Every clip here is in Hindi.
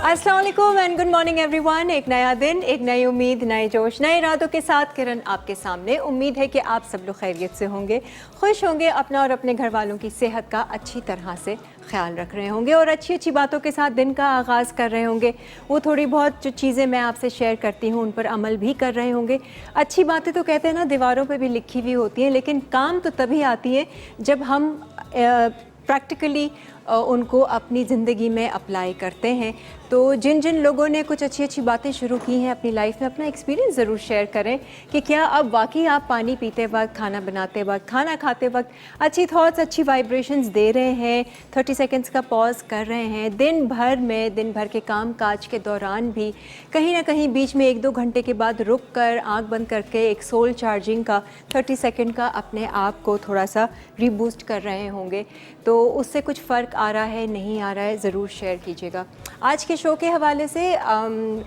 अस्सलाम वालेकुम एंड गुड मॉर्निंग एवरीवन। एक नया दिन, एक नई उम्मीद, नए जोश, नए इरादों के साथ किरण आपके सामने। उम्मीद है कि आप सब लोग खैरियत से होंगे, खुश होंगे, अपना और अपने घर वालों की सेहत का अच्छी तरह से ख्याल रख रहे होंगे और अच्छी अच्छी बातों के साथ दिन का आगाज़ कर रहे होंगे। वो थोड़ी बहुत जो चीज़ें मैं आपसे शेयर करती हूँ उन पर अमल भी कर रहे होंगे। अच्छी बातें तो कहते हैं ना दीवारों पे भी लिखी हुई होती हैं, लेकिन काम तो तभी आती है जब हम प्रैक्टिकली उनको अपनी ज़िंदगी में अप्लाई करते हैं। तो जिन जिन लोगों ने कुछ अच्छी अच्छी बातें शुरू की हैं अपनी लाइफ में, अपना एक्सपीरियंस ज़रूर शेयर करें कि क्या अब वाकई आप पानी पीते वक्त, खाना बनाते वक्त, खाना खाते वक्त अच्छी थॉट्स, अच्छी वाइब्रेशंस दे रहे हैं, 30 सेकंड्स का पॉज कर रहे हैं, दिन भर में, दिन भर के काम काज के दौरान भी कहीं ना कहीं बीच में 1-2 घंटे के बाद रुक कर आँख बंद करके एक सोल चार्जिंग का 30 सेकंड का अपने आप को थोड़ा सा रीबूस्ट कर रहे होंगे। तो उससे कुछ फ़र्क आ रहा है, नहीं आ रहा है, ज़रूर शेयर कीजिएगा। आज के शो के हवाले से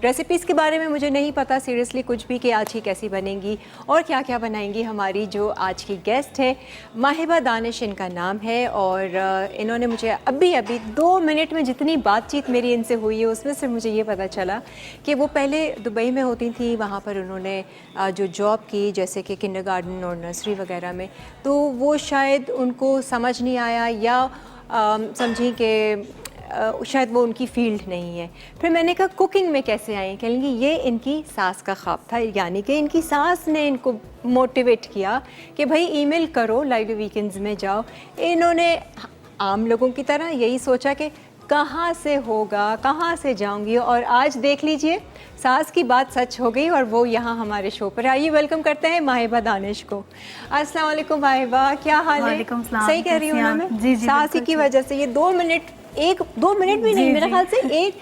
रेसिपीज़ के बारे में मुझे नहीं पता सीरियसली कुछ भी कि आज की कैसी बनेंगी और क्या क्या बनाएंगी हमारी जो आज की गेस्ट है। माहिबा दानिश इनका नाम है और इन्होंने मुझे अभी 2 मिनट में जितनी बातचीत मेरी इनसे हुई है उसमें से मुझे ये पता चला कि वो पहले दुबई में होती थी, वहाँ पर उन्होंने जो जॉब की जैसे कि किंडरगार्टन और नर्सरी वगैरह में, तो वो शायद उनको समझ नहीं आया या समझी कि शायद वो उनकी फील्ड नहीं है। फिर मैंने कहा कुकिंग में कैसे आई, कहेंगी ये इनकी सास का ख्वाब था, यानी कि इनकी सास ने इनको मोटिवेट किया कि भाई ईमेल करो, लाइव वीकेंड्स में जाओ। इन्होंने आम लोगों की तरह यही सोचा कि कहाँ से होगा, कहाँ से जाऊंगी, और आज देख लीजिए सास की बात सच हो गई और वो यहाँ हमारे शो पर। आइए वेलकम करते हैं माहिबा दानिश को। अस्सलाम वालेकुम माहिबा, क्या हाल है? सही कह रही हूँ ना मैं? जी, सास की वजह से ये 2 मिनट, 1-2 मिनट भी नहीं, मेरे ख्याल से 1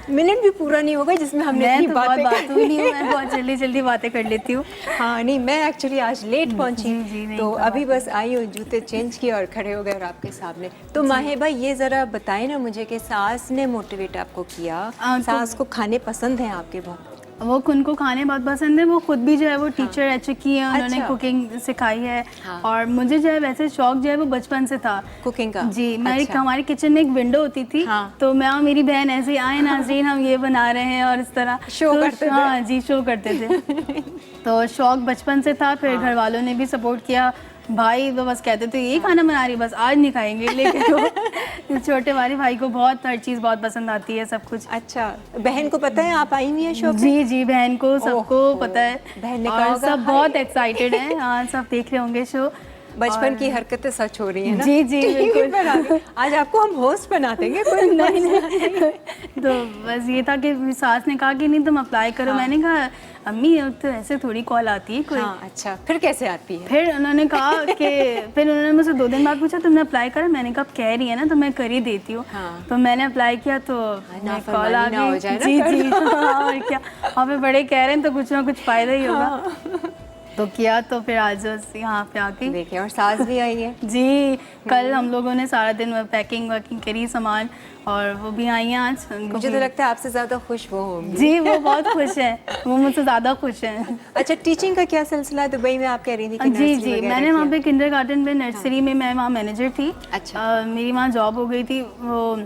मिनट भी पूरा नहीं होगा जिसमें हमने इतनी बातें नहीं हूँ, मैं बहुत जल्दी बातें कर लेती हूँ। हाँ नहीं, मैं एक्चुअली आज लेट पहुँची तो अभी बस आई हूँ, जूते चेंज किए और खड़े हो गए और आपके सामने। तो माहिबा ये ज़रा बताएं ना मुझे कि सास ने मोटिवेट आपको किया, सास को खाने पसंद हैं आपके बहुत? वो उनको खाने बहुत पसंद है, वो खुद भी जो है वो टीचर रह चुकी है, उन्होंने कुकिंग सिखाई है। और मुझे जो है वैसे शौक जो है वो बचपन से था कुकिंग का। जी, हमारे किचन में एक विंडो होती थी, तो मैं और मेरी बहन ऐसे ही आए नाज़रीन हम ये बना रहे हैं और इस तरह शो करते थे। हाँ जी, शो करते थे। तो शौक बचपन से था, फिर घर वालों ने भी सपोर्ट किया। भाई तो बस कहते थे यही खाना बना रही, बस आज नहीं खाएंगे, लेकिन तो छोटे वाले भाई को बहुत हर चीज़ बहुत पसंद आती है, सब कुछ। अच्छा, बहन को पता है आप आई हुई हैं शो पे? जी, बहन को सबको पता है, बहन ने और सब बहुत एक्साइटेड हैं। हाँ, सब देख रहे होंगे शो। बचपन की हरकतें सच हो रही है ना? जी बिल्कुल। आज आपको हम होस्ट बना देंगे। कोई नहीं। तो बस ये था कि सास ने कहा कि नहीं तुम अप्लाई करो। मैंने कहा अम्मी तो ऐसे थोड़ी कॉल आती है कोई। अच्छा, फिर कैसे आती है? फिर उन्होंने कहा कि फिर उन्होंने मुझसे 2 दिन बाद पूछा तुमने अप्लाई करा? मैंने कहा कह रही है ना तो मैं कर ही देती हूँ। तो मैंने अप्लाई किया तो कॉल आ गई। जी और क्या, और फिर बड़े कह रहे हैं तो कुछ ना कुछ फ़ायदा ही होगा। तो किया, तो फिर आज यहाँ पे आके देखिए, और सास भी आई है। जी, कल हम लोगों ने सारा दिन पैकिंग वैकिंग करी सामान, और वो भी आई हैं आज। मुझे तो लगता है आपसे ज़्यादा खुश वो होंगी। जी, वो बहुत खुश हैं, वो मुझसे ज़्यादा खुश हैं। अच्छा, टीचिंग का क्या सिलसिला है दुबई में? आप कह रही थी कि जी, मैंने वहाँ पे किंडरगार्टन में, नर्सरी में मैं वहाँ मैनेजर थी। अच्छा। मेरी वहाँ जॉब हो गई थी, वो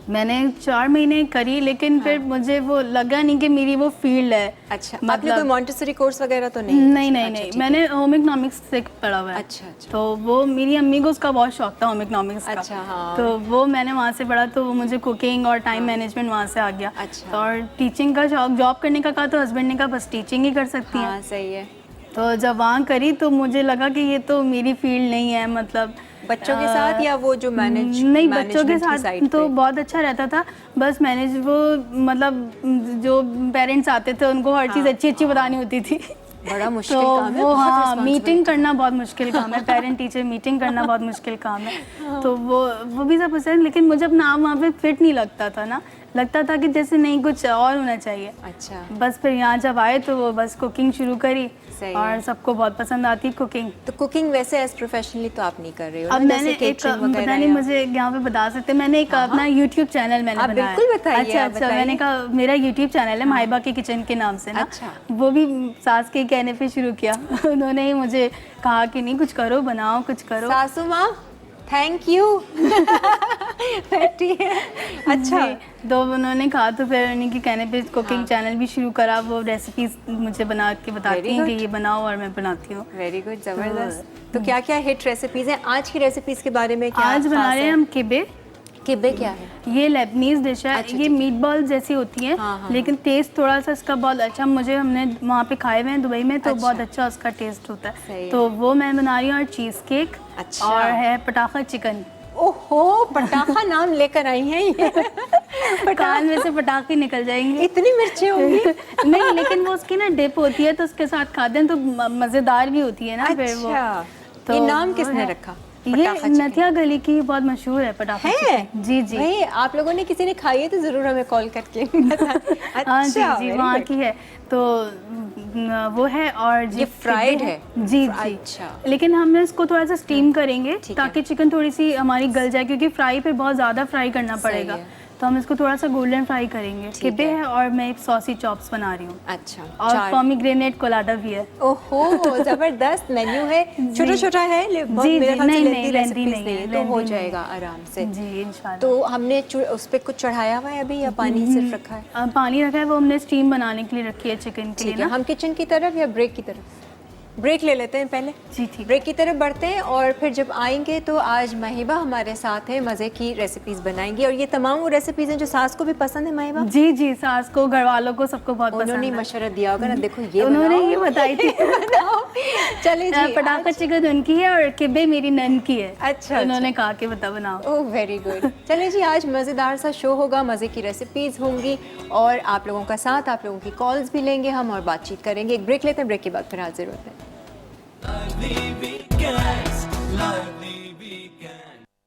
मैंने 4 महीने करी, लेकिन फिर मुझे वो लगा नहीं कि मेरी वो फील्ड है। अच्छा, आपने कोई मॉन्टेसरी कोर्स वगैरह तो नहीं? नहीं, मैंने होम इकोनॉमिक्स से पढ़ा हुआ है। अच्छा। तो वो मेरी अम्मी को उसका बहुत शौक था, होम इकोनॉमिक्स का। अच्छा, हाँ। तो वो मैंने वहाँ से पढ़ा, तो वो मुझे कुकिंग और टाइम मैनेजमेंट वहाँ से आ गया। अच्छा। और टीचिंग का शौक, जॉब करने का कहा तो हस्बैंड ने कहा बस टीचिंग ही कर सकती है। सही है। तो जब वहाँ करी तो मुझे लगा कि ये तो मेरी फील्ड नहीं है, मतलब बच्चों के साथ या वो जो नहीं, बच्चों के साथ तो बहुत अच्छा रहता था, बस वो मतलब जो पेरेंट्स आते थे उनको हर चीज़ अच्छी बतानी होती थी। बड़ा मुश्किल काम है। वो हाँ, मीटिंग करना बहुत मुश्किल काम है, पेरेंट टीचर मीटिंग करना बहुत मुश्किल काम है। तो वो भी सब पसंद, लेकिन मुझे अपना आप वहाँ पे फिट नहीं लगता था ना, लगता था कि जैसे नहीं कुछ और होना चाहिए। अच्छा। बस फिर यहाँ जब आए तो वो बस कुकिंग शुरू करी, और सबको बहुत पसंद आती कुकिंग। तो कुकिंग वैसे एज प्रोफेशनली तो आप नहीं कर रही हो? अब मैंने एक पता नहीं मुझे यहाँ पे बता सकते, मैंने एक अपना यूट्यूब चैनल मैंने बनाया। बिल्कुल बताइए। अच्छा, मैंने कहा मेरा यूट्यूब चैनल है माहिबा की किचन के नाम से ना। अच्छा। वो भी सास के कहने पे शुरू किया। उन्होंने ही मुझे कहा कि नहीं कुछ करो, बनाओ, कुछ करो। सासू माँ थैंक यू। बैठी है। अच्छा, जी, तो उन्होंने कहा तो फिर उन्हीं के कहने पे कुकिंग चैनल भी शुरू करा। वो रेसिपीज मुझे बना के बताती हैं कि ये बनाओ और मैं बनाती हूँ। वेरी गुड, जबरदस्त। तो क्या क्या हिट रेसिपीज हैं आज की रेसिपीज के बारे में? क्या आज बना रहे हैं हम किबे। किबे क्या है? ये लेबनीज डिश है। अच्छा, ये मीट बॉल जैसी होती है, हाँ, हाँ, लेकिन टेस्ट थोड़ा सा इसका बहुत अच्छा, हमने वहाँ पे खाए हुए हैं दुबई में, तो अच्छा। बहुत अच्छा उसका टेस्ट होता सही है। है। तो वो मैं बना रही हूँ, और चीज़ केक। अच्छा। और है पटाखा चिकन। ओहो, पटाखा नाम लेकर आई हैं ये। कान में से पटाखे निकल जाएंगे। इतनी मिर्ची होंगी? नहीं, लेकिन वो उसकी ना डिप होती है, तो उसके साथ खाते हैं तो मज़ेदार भी होती है ना। फिर वो अच्छा, तो ये नाम वो किसने है। रखा? ये पटाखा चिकन। नथिया गली की बहुत मशहूर है पटाखा है? चिकन। जी जी। भाई आप लोगों ने किसी ने खाई है तो जरूर हमें कॉल करके बताएं। हाँ जी अच्छा, जी, very वहाँ good। की है। तो वो है। और ये फ्राइड है? जी जी। अच्छा। लेकिन हम इसको थोड़ा सा स्टीम करेंगे ठीक है। ताकि चिकन थोड़ी सी हमारी गल जाए, क्योंकि फ्राई पे बहुत ज़्यादा फ्राई करना सही पड़ेगा। है। तो हम इसको थोड़ा सा गोल्डन फ्राई करेंगे। ठीक किबे है। है और मैं एक सॉसी चॉप्स बना रही हूँ। अच्छा, और चार। पॉमीग्रेनेट कोलाडा भी है। ओहो, जबरदस्त मेन्यू है। छोटा छोटा है, बहुत जी, मेरे जी, ख्याल से नहीं, लेंथी नहीं, रेसिपीज लेंथी नहीं नहीं है, है, तो हो लेंथी नहीं जाएगा आराम से। जी, इंशाल्लाह। तो हमने उस पे कुछ चढ़ाया हुआ है अभी या पानी सिर्फ रखा है? पानी रखा है, वो हमने स्टीम बनाने के लिए रखी है चिकन के लिए ठीक है, ना। हम किचन की तरफ या ब्रेक की तरफ? ब्रेक ले लेते हैं पहले। जी ठीक। ब्रेक की तरफ बढ़ते हैं और फिर जब आएंगे तो आज महिबा हमारे साथ है, मज़े की रेसिपीज़ बनाएंगी। और ये तमाम वो रेसिपीज़ हैं जो सास को भी पसंद है महिबा? जी जी, सास को, घर वालों को, सबको बहुत पसंद उन्होंने है। मशवरा दिया होगा ना, देखो ये उन्होंने बनाओ, ये बताई थी। बनाओ। चले जी। पटाखा चिकन उनकी है और किबे मेरी नन की है। अच्छा, उन्होंने कहा कि बनाओ। Oh very good. चलिए जी, आज मज़ेदार सा शो होगा, मज़े की रेसिपीज़ होंगी और आप लोगों का साथ, आप लोगों की कॉल्स भी लेंगे हम और बातचीत करेंगे। एक ब्रेक लेते हैं, ब्रेक के बाद फिर हाजिर होते हैं। Lively weekends, lively weekends,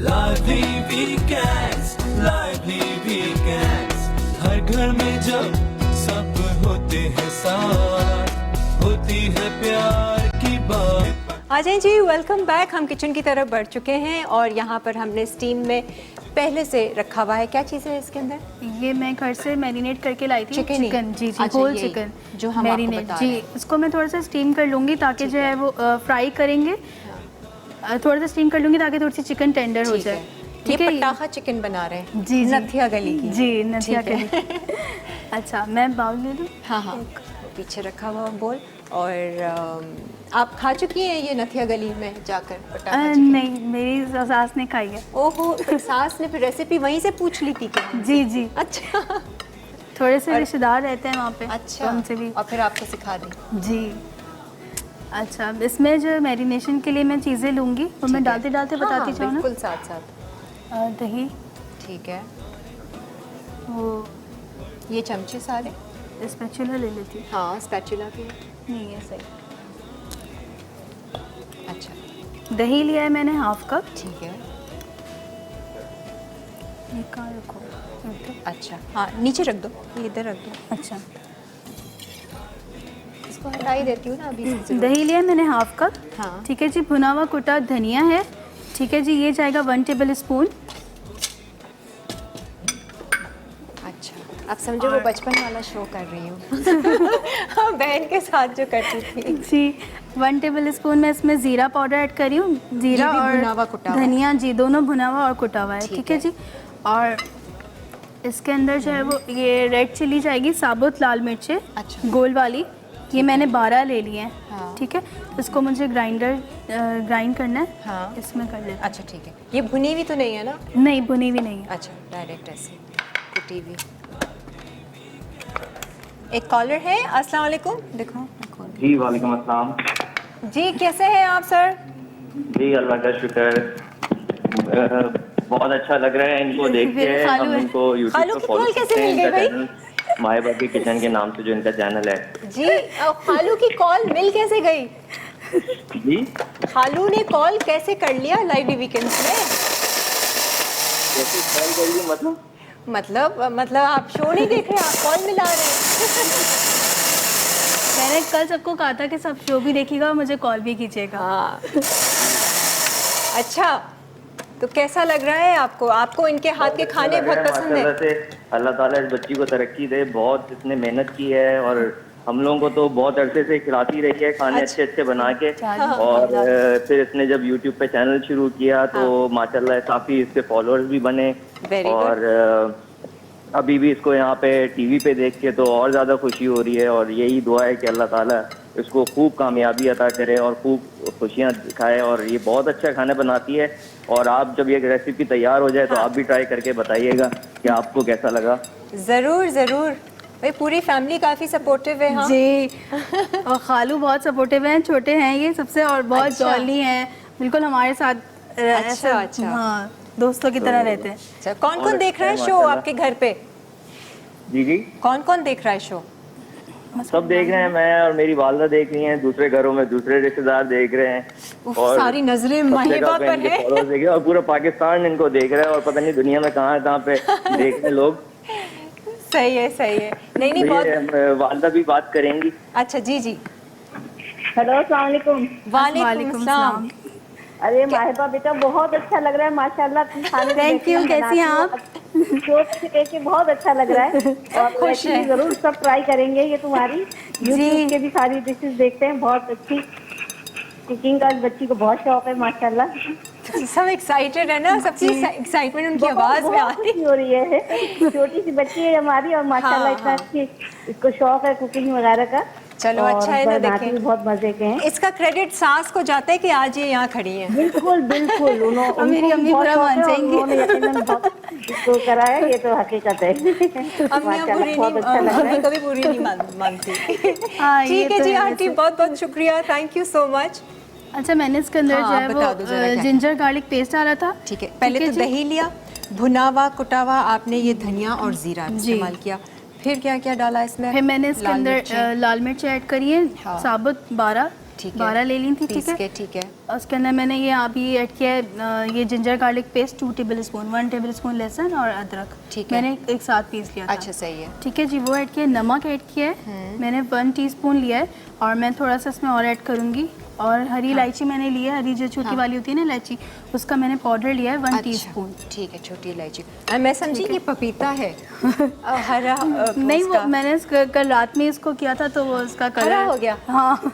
lively weekends, lively weekends. हर घर में जब सब होते हैं साथ, होती है प्यार की बात। आ जाएं जी, वेलकम बैक। हम किचन की तरफ बढ़ चुके हैं और यहाँ पर हमने स्टीम में पहले से रखा हुआ है। क्या चीज़ है इसके अंदर? ये मैं घर से मैरिनेट करके लाई थी। चिकन ही? चिकन, जी जी, अच्छा, होल यही चिकन जो हम आपको मैरिनेट। बता जी, रहे हैं। इसको मैं थोड़ा सा स्टीम कर लूँगी ताकि जो है वो फ्राई करेंगे। थोड़ा सा स्टीम कर लूँगी ताकि थोड़ी सी चिकन टेंडर हो ठीक जाए। है। ये ठीक है। पटाखा चिकन बना रहे हैं? जी जी, नथिया गली की? जी, नथिया ठीक है। गली। अच्छा, मैं बाउल ले लूँ? हाँ हाँ, पीछे रखा हुआ बोल। और आप खा चुकी हैं ये नथिया गली में जाकर पटाखा चिकन? नहीं, मेरी सास ने खाई है। ओहो, तो सास ने फिर रेसिपी वहीं से पूछ ली थी क्या? जी जी, अच्छा थोड़े से रिश्तेदार रहते हैं वहाँ पे। अच्छा, तो उनसे भी। और फिर आपको सिखा दी? जी। अच्छा, इसमें जो मैरिनेशन के लिए मैं चीज़ें लूँगी वो मैं डालते डालते बताती हाँ, जाऊँ ना। बिल्कुल साथ साथ। दही, ठीक है, वो ये चमचे सारे? स्पैचुला ले लेती हूँ। हाँ, स्पैचुला भी। नहीं है सही। अच्छा, दही लिया है मैंने हाफ कप। ठीक है। ये कहाँ रखो? अच्छा, हाँ नीचे रख दो, ये इधर रख दो। अच्छा, इसको हटा ही देती हूँ ना अभी से ज़रूर। दही लिया है मैंने हाफ कप। हाँ। ठीक है जी, भुना हुआ कुटा धनिया है। ठीक है जी, ये जाएगा 1 टेबल स्पून। अच्छा, अब समझो वो बचपन वाला शो कर रही हूँ। हाँ, बहन के साथ जो करती थी। जी, 1 टेबल स्पून मैं इसमें ज़ीरा पाउडर ऐड कर रही हूँ। ज़ीरा ये भी भुना हुआ और कुटा हुआ? धनिया, जी, दोनों भुना हुआ और कुटा हुआ है। ठीक ठीक है है। जी। और इसके अंदर जो है वो ये रेड चिली जाएगी, साबुत लाल मिर्चें, अच्छा। गोल वाली। ये मैंने 12 ले लिए हैं। हाँ। ठीक है, इसको मुझे ग्राइंड करना है। हाँ। इसमें कर लेते अच्छा ठीक है, ये भुनी हुई तो नहीं है ना? हैं। नहीं, भुनी हुई नहीं है। अच्छा, डायरेक्ट ऐसे कुटी हुई। एक कॉलर है, अस्सलाम वालेकुम। देखो मैं खोल जी वालेकुम अस्सलाम। जी, कैसे हैं आप सर? जी अल्लाह का शुक्र। बहुत अच्छा लग रहा है इनको देख के। मेरे खालू हम है। इनको यूट्यूब खालू पे की फॉलो कॉल कैसे करते हैं। मिल गई इनका भाई? चैनल माए बाकी किचन के नाम से जो इनका चैनल है। जी, खालू की कॉल मिल कैसे गई? जी खालू ने कॉल कैसे कर लिया लाइव वीकेंड्स में? जैसे कॉल करिए मतलब आप शो नहीं देख रहे, आप कॉल मिला रहे हैं। मैंने कल सबको कहा था कि सब शो भी देखिएगा और मुझे कॉल भी कीजिएगा। हाँ। अच्छा, तो कैसा लग रहा है आपको? आपको इनके हाथ के खाने बहुत पसंद है? माशाल्लाह से अल्लाह ताला इस बच्ची को तरक्की दे। बहुत इसने मेहनत की है और हम लोगों को तो बहुत अरसे से खिलाती रही है खाने अच्छे अच्छे बना के। हाँ। और फिर इसने जब यूट्यूब पे चैनल शुरू किया तो माशाल्लाह काफ़ी इसके फॉलोअर्स भी बने। Very और अभी भी इसको यहाँ पे टीवी पे देख के तो और ज़्यादा खुशी हो रही है। और यही दुआ है कि अल्लाह ताला इसको खूब कामयाबी अता करे और खूब खुशियाँ दिखाए। और ये बहुत अच्छा खाना बनाती है। और आप जब ये रेसिपी तैयार हो जाए तो आप भी ट्राई करके बताइएगा कि आपको कैसा लगा। ज़रूर ज़रूर भाई, पूरी फैमिली काफ़ी सपोर्टिव है। हाँ जी, और खालू बहुत सपोर्टिव हैं, छोटे हैं ये सबसे, और बहुत अच्छा। जॉली हैं, बिल्कुल हमारे साथ ऐसे, अच्छा। हाँ, दोस्तों की तरह रहते हैं। अच्छा, कौन कौन और देख रहा है अच्छा शो माशाल्लाह। आपके घर पे? जी जी, कौन कौन देख रहा है शो? सब देख रहे हैं। मैं और मेरी वालदा देख रही हैं, दूसरे घरों में दूसरे रिश्तेदार देख रहे हैं। उफ, और सारी नजरें सब महिबा जगह पे पर इनके है। followers देख रहे हैं और पूरा पाकिस्तान इनको देख रहा है। और पता नहीं दुनिया में कहाँ कहाँ पे देख रहे हैं लोग। सही है सही है। नहीं नहीं तो बहुत ये वालदा भी बात करेंगी। अच्छा। जी जी, हेलो, अस्सलाम वालेकुम। वालेकुम सलाम। अरे माहिबा बेटा, बहुत अच्छा लग रहा है माशाल्लाह। तुम खाने में Thank you, कैसी हैं आप? कह के बहुत अच्छा लग रहा है। और खुश ऐसी है। जरूर सब ट्राई करेंगे ये तुम्हारी। यूट्यूब के भी सारी डिशेस देखते हैं, बहुत अच्छी कुकिंग का बच्ची को बहुत शौक है माशाल्लाह। सब एक्साइटेड है ना, सबकी एक्साइटमेंट उनकी आवाज में आ रही खुशी हो रही है। छोटी सी बच्ची है हमारी और माशाल्लाह इतना अच्छी इसको शौक है कुकिंग वगैरह का। चलो और अच्छा है ना। बनाती भी देखें, बहुत मजे के हैं। इसका क्रेडिट सास को जाता है कि आज ये यहाँ खड़ी हैं। बिल्कुल बिल्कुल, मेरी अम्मी बुरा मान जाएंगी। उन्होंने यकीनन बहुत इसको करा है, ये तो हकीकत है। अम्मियाँ माशाल्लाह, बुरी बहुत अच्छा लग रहा नहीं, है। कभी बुरी नहीं मानती। हाँ, ये ठीक है तो जी है आंटी, वैसे। बहुत बहुत शुक्रिया, थैंक यू सो मच। अच्छा, मैंने इसके अंदर हाँ, जो है बता दो जरा वो क्या। जिंजर गार्लिक पेस्ट डाला था। ठीक है, पहले ठीक है तो जी। दही लिया, भुनावा कुटावा आपने ये धनिया और जीरा इस्तेमाल किया। फिर क्या क्या डाला इसमें? फिर मैंने इसके लाल अंदर मिर्चें। लाल मिर्च ऐड करी है, हाँ। साबुत 12 ठीक है, 12 ले ली थी। पीस ठीक है, के, ठीक है। और उसके अंदर मैंने ये अभी ऐड किया है ये ginger garlic paste 2 table spoon, 1 table spoon लहसुन और अदरक। ठीक है। मैंने एक साथ पीस लिया था। अच्छा सही है। ठीक है जी, वो ऐड किया। नमक ऐड किया है मैंने 1 टीस्पून लिया है, और मैं थोड़ा सा इसमें और ऐड करूँगी। और हरी इलायची मैंने ली है, हरी जो छोटी वाली होती है ना इलायची, उसका मैंने पाउडर लिया है 1 टीस्पून। ठीक है, छोटी इलायची। मैं समझी ये पपीता है। हरा नहीं, वो मैंने कल रात में इसको किया था तो वो इसका कलर हरा हो गया। हाँ,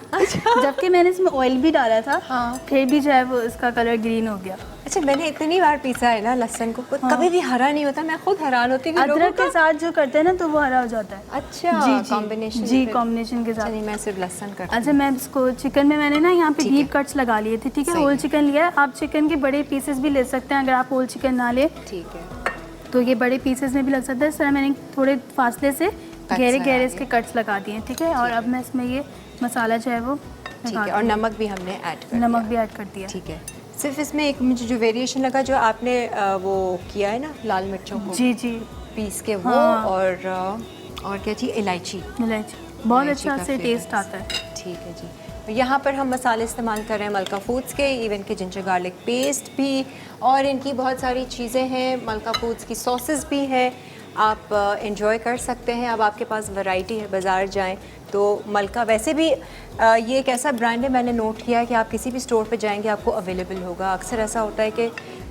जबकि मैंने इसमें ऑयल भी डाला था। हाँ। फिर भी जो है वो इसका कलर ग्रीन हो गया। अच्छा, मैंने इतनी बार पीसा है ना लहसुन को, कभी भी हरा नहीं होता। मैं खुद हैरान होती हूँ अदरक के साथ जो करते हैं ना तो वो हरा हो जाता है। अच्छा, जी कॉम्बिनेशन। जी, कॉम्बिनेशन के साथ। नहीं, मैं सिर्फ लहसुन करती अच्छा, मैं इसको चिकन में मैंने ना यहाँ पे ठीक है। डीप कट्स लगा लिए थे। ठीक है, सही होल है। चिकन लिया है। आप चिकन के बड़े पीसेस भी ले सकते हैं, अगर आप होल चिकन ना ले हूँ। ठीक है, तो ये बड़े पीसेस में भी लग सकता है। इस तरह मैंने थोड़े फासले से गहरे लगा गहरे दिए। इसके कट्स लगा दिए हैं। ठीक है, और अब मैं इसमें ये मसाला जो है वो ठीक लगा है। और दूँगी। नमक भी हमने ऐड कर नमक दिया। भी ऐड कर दिया। ठीक है। सिर्फ इसमें एक मुझे जो वेरिएशन लगा, जो आपने वो किया है ना लाल मिर्चों को जी जी, पीस के वो, हाँ। और क्या थी, इलायची। इलायची बहुत इलायची अच्छा का से फ्लेवर टेस्ट आता है। ठीक है जी। तो यहाँ पर हम मसाले इस्तेमाल कर रहे हैं मलका फूड्स के, इवन के जिंजर गार्लिक पेस्ट भी, और इनकी बहुत सारी चीज़ें हैं। मलका फूड्स की सॉसेस भी हैं, आप इंजॉय कर सकते हैं। अब आपके पास वैरायटी है, बाज़ार जाएं तो मलका वैसे भी ये एक ऐसा ब्रांड है, मैंने नोट किया है कि आप किसी भी स्टोर पे जाएंगे आपको अवेलेबल होगा। अक्सर ऐसा होता है कि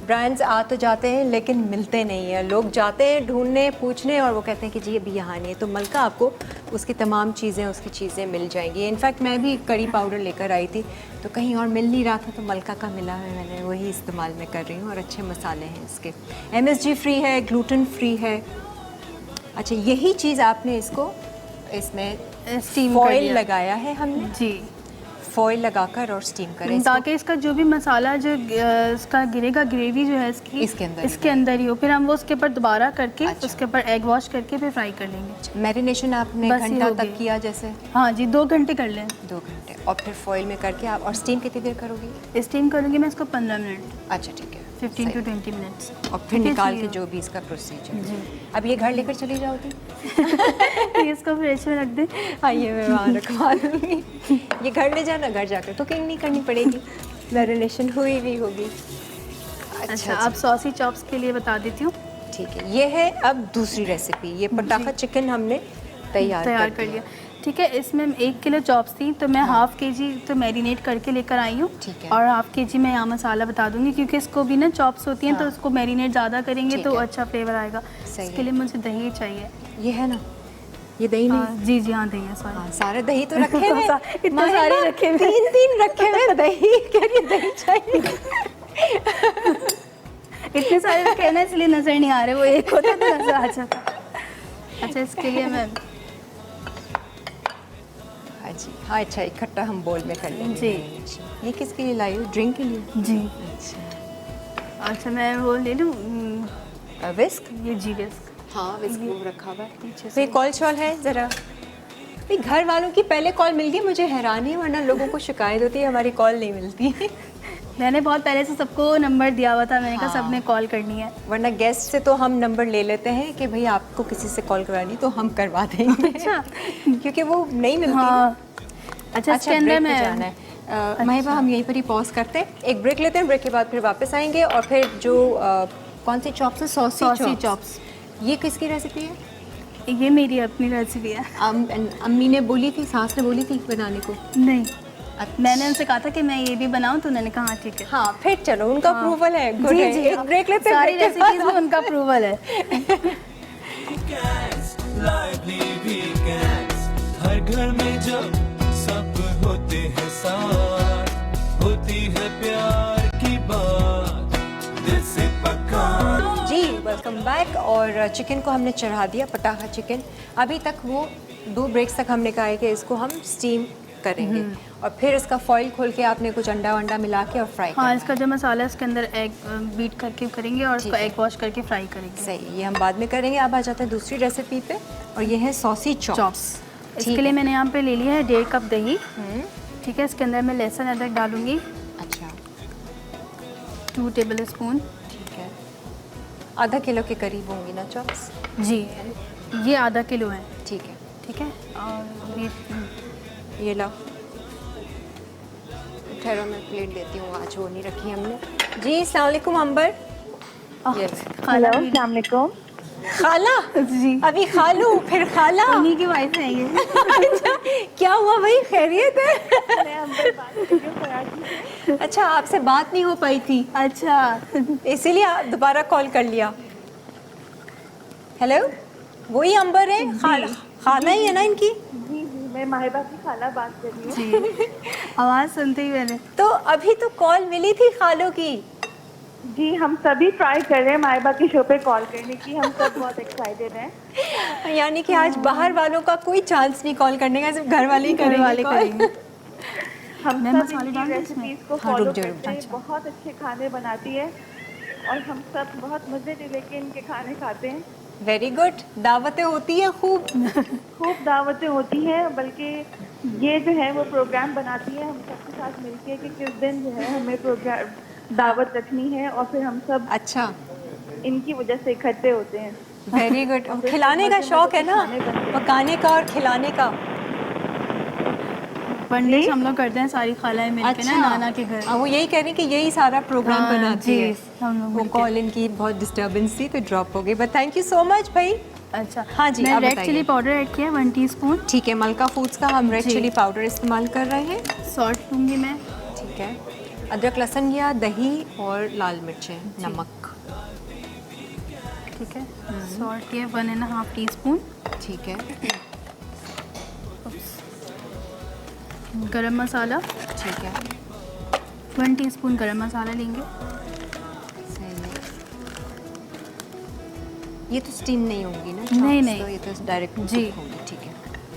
ब्रांड्स आ तो जाते हैं लेकिन मिलते नहीं हैं। लोग जाते हैं ढूंढने, पूछने, और वो कहते हैं कि जी अभी यहाँ नहीं है। तो मलका आपको उसकी तमाम चीज़ें, उसकी चीज़ें मिल जाएंगी। इनफैक्ट मैं भी करी पाउडर लेकर आई थी तो कहीं और मिल नहीं रहा था, तो मलका का मिला है, मैंने वही इस्तेमाल में कर रही हूँ। और अच्छे मसाले हैं इसके, MSG फ्री है, ग्लूटेन फ्री है। अच्छा, यही चीज़ आपने इसको इसमें स्टीम कर फॉइल लिया। लगाया है हमने, जी, फॉइल लगाकर और स्टीम करें इसको। ताकि इसका जो भी मसाला जो इसका गिरेगा, ग्रेवी जो है इसकी इसके अंदर ही हो। फिर हम वो उसके ऊपर दोबारा करके अच्छा। उसके ऊपर एग वॉश करके फिर फ्राई कर लेंगे। मैरिनेशन आपने बस ये घंटा हो तक गई। किया जैसे? हाँ जी, 2 घंटे कर लें। 2 घंटे। और फिर फॉइल में करके आप, और स्टीम कितनी देर करोगी? स्टीम करूँगी मैं इसको 15 मिनट, अच्छा ठीक है, 15 सही। to 20 minutes. और फिर ठीक है, निकाल के चलिए। जो भी इसका प्रोसीजर। जी। अब ये घर लेकर चली जाओगी? इसको फ्रिज में रख दें। आइए, मैं वहाँ रखवा दूँगी। ये घर ले जाना, घर जाकर कुकिंग नहीं करनी पड़ेगी, मैरिनेशन हुई भी होगी। अच्छा, अब सॉसी चॉप्स के लिए बता देती हूँ। ठीक है, ये है अब दूसरी रेसिपी। ये पटाखा चिकन हमने तैयार कर लिया। ठीक है, इसमें 1 किलो चॉप्स थी तो मैं हाफ kg तो मैरिनेट करके लेकर आई हूँ। ठीक है। और हाफ kg मैं यहाँ मसाला बता दूंगी, क्योंकि इसको भी ना चॉप्स होती हैं तो हाँ। उसको मैरिनेट ज़्यादा करेंगे ठीक तो है। अच्छा फ्लेवर आएगा। सही इसके है। लिए मुझे दही चाहिए। ये है ना, ये दही नहीं, जी जी हाँ दही है, सॉरी। हाँ सारे दही तो रखे हुए हैं। इतने सारे रखे हुए हैं। 3 रखे हुए हैं दही, कह रही दही चाहिए। इतने सारे रखे हैं ना, इसलिए नजर नहीं आ रहे, वो एक होता तो नजर आ जाता। अच्छा इसके लिए मैं हाँ जी, हाँ अच्छा इकट्ठा हम बोल में कर लेंगे। जी। ये किसके लिए लाई हो? ड्रिंक के लिए? जी। अच्छा, अच्छा मैं वो ले लूँ, विस्क? ये जी विस्क। हाँ विस्क वो रखा हुआ है पीछे से। कॉल शॉल है ज़रा? भाई घर वालों की पहले कॉल मिल गई, मुझे हैरानी है, वरना लोगों को शिकायत होती है हमारी कॉल नहीं मिलती। मैंने बहुत पहले से सबको नंबर दिया हुआ था, मैंने कहा हाँ। सबने कॉल करनी है। वरना गेस्ट से तो हम नंबर ले लेते हैं कि भाई आपको किसी से कॉल करवानी तो हम करवा देंगे। अच्छा। क्योंकि वो नहीं मिलती ना। हाँ। अच्छा इसके अंदर ब्रेक पे मैं जाना है। महिबा हम यहीं पर ही पॉज करते हैं, एक ब्रेक लेते हैं, ब्रेक के बाद फिर वापस आएंगे और फिर जो कौन सी चॉप्स है? Saucy chops. ये किसकी रेसिपी है? ये मेरी अपनी रेसिपी है। अम्मी ने बोली थी, सास ने बोली थी बनाने को? नहीं, मैंने उनसे कहा था कि मैं ये भी बनाऊं, तो उन्होंने कहा हाँ ठीक है। हाँ फिर चलो, उनका अप्रूवल है। good जी है। जी एक ब्रेक लेते हैं, सारी break के बाद रेसिपीज में उनका अप्रूवल है। Weekends, lively weekends, हर घर में जब सब होते हैं साथ, होती है प्यार की बात, दिल से पक्का। जी वेलकम बैक। और चिकन को हमने चढ़ा दिया, पटाखा चिकन। अभी तक वो 2 ब्रेक्स तक हमने कहा है कि इसको हम स्टीम करेंगे और फिर इसका फॉइल खोल के आपने कुछ अंडा वंडा मिला के और फ्राई हाँ इसका जो मसाला है इसके अंदर एग बीट करके करेंगे और ठीक इसको है। एग वॉश करके फ्राई करेंगे। सही, ये हम बाद में करेंगे। अब आ जाते हैं दूसरी रेसिपी पे और ये है सॉसी चॉप्स। इसके लिए मैंने यहाँ पे ले लिया है 1.5 कप दही। ठीक है, इसके अंदर मैं लहसुन अदरक डालूंगी, अच्छा 2 टेबल स्पून। ठीक है, आधा किलो के करीब होंगी ना चॉप्स? जी ये आधा किलो है। ठीक है, ठीक है, और ये लो, ठहरो मैं प्लेट देती हूँ, आज वो नहीं रखी हमने। जी अस्सलाम वालेकुम अंबर। ये ले। खाला भी- अस्सलाम वालेकुम। खाला? जी अभी खालू फिर खाला। उन्हीं की वाइफ है ये। अच्छा, क्या हुआ भाई, खैरियत है? अच्छा आपसे बात नहीं हो पाई थी, अच्छा इसीलिए दोबारा कॉल कर लिया। हेलो, वही अंबर है? खाला ही है ना इनकी? जी जी, मैं माहिबा की खाला बात कर रही हूँ। जी आवाज़ सुनते ही मैंने तो अभी तो कॉल मिली थी खालों की। जी हम सभी ट्राई कर रहे हैं माहिबा के शो पे कॉल करने की, हम सब बहुत एक्साइटेड हैं। यानी कि आज बाहर वालों का कोई चांस नहीं कॉल करने का, सिर्फ घर वाले ही करेंगे वाले call। करेंगे। हम मैं सब मसाले इनकी डाल दूँ इसमें? रेसिपीज को हाँ, फॉलो रुक जाओ, करते हैं, अच्छा। बहुत अच्छे खाने बनाती है और हम सब बहुत मज़े लेके इनके खाने खाते हैं। वेरी गुड, दावतें होती है खूब। खूब दावतें होती हैं, बल्कि ये जो है वो प्रोग्राम बनाती है हम सबके साथ मिलके कि किस दिन जो है हमें प्रोग्राम दावत रखनी है और फिर हम सब अच्छा, इनकी वजह से इकट्ठे होते हैं। Very good. खिलाने का शौक है ना, पकाने का और खिलाने का। वनडे हम लोग करते हैं सारी खालाएं मिलके ना नाना के घर। हाँ, वो यही कह रही हैं कि यही सारा प्रोग्राम हाँ, बनाती जी, है। हम लोग वो मिलके। कॉल इनकी बहुत डिस्टर्बेंस थी तो ड्रॉप हो गई, but thank you so much भाई। अच्छा हाँ जी, मैं आप रेड बताइए। चिली पाउडर ऐड किया 1 टीस्पून। ठीक है, मलका फूड्स का हम रेड जी। चिली पाउडर इस्तेमाल कर रहे हैं। सॉल्ट लूँगी मैं। ठीक है, अदरक लहसुन या दही और लाल मिर्चें, नमक। ठीक है, सॉल्ट किया 1.5 टीस्पून। ठीक है, गरम मसाला ठीक है, 1 टीस्पून गरम मसाला लेंगे। सही है। ये तो स्टीम नहीं होंगी ना? नहीं, chops नहीं। तो ये तो डायरेक्ट जी। होंगी। ठीक है,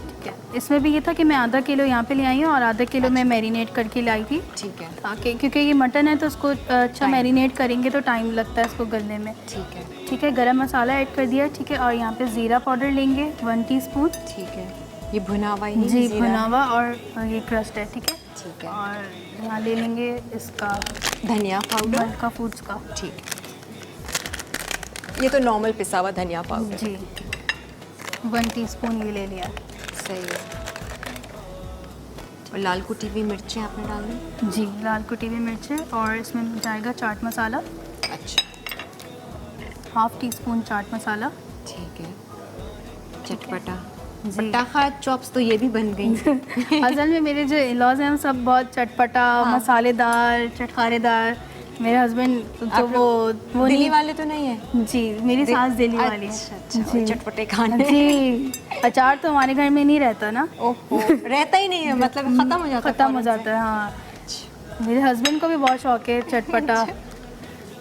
ठीक है, इसमें भी ये था कि मैं आधा किलो यहाँ पे ले आई हूँ और आधा किलो मैं मैरिनेट करके लाई थी, ठीक है, ताकि क्योंकि ये मटन है तो उसको अच्छा Time। मैरिनेट करेंगे तो टाइम लगता है इसको गलने में। ठीक है, ठीक है, गरम मसाला ऐड कर दिया। ठीक है, और यहाँ पे ज़ीरा पाउडर लेंगे 1 टीस्पून। ठीक है। ये भुना हुआ ही जी जीरा है। भुना हुआ और ये क्रस्ट है। ठीक है, ठीक है, और यहाँ ले लेंगे इसका धनिया पाउडर। मलका फूड्स का। ठीक, ये तो नॉर्मल पिसा हुआ धनिया पाउडर। जी 1 टीस्पून ये ले लिया। सही है। और लाल कुटी हुई मिर्चें आपने डालनी? जी लाल कुटी हुई मिर्चें, और इसमें जाएगा चाट मसाला अच्छा, 1/2 टीस्पून चाट मसाला। ठीक है, चटपटा। जी। पटाखा चॉप्स तो ये भी बन गई। असल में मेरे जो इन-लॉज हैं वो सब बहुत चटपटा, मसालेदार, चटखारेदार मेरे हस्बैंड तो आप वो दिल्ली नहीं। वाले तो नहीं है? जी मेरी सास दिल्ली वाली है। अच्छा अच्छा, वो चटपटे खाने। जी अचार तो हमारे घर में नहीं रहता ना, ओहो, रहता ही नहीं है, मतलब खत्म हो जाता है। खत्म हो फौरन जाता है। हाँ मेरे हस्बैंड को भी बहुत शौक है चटपटा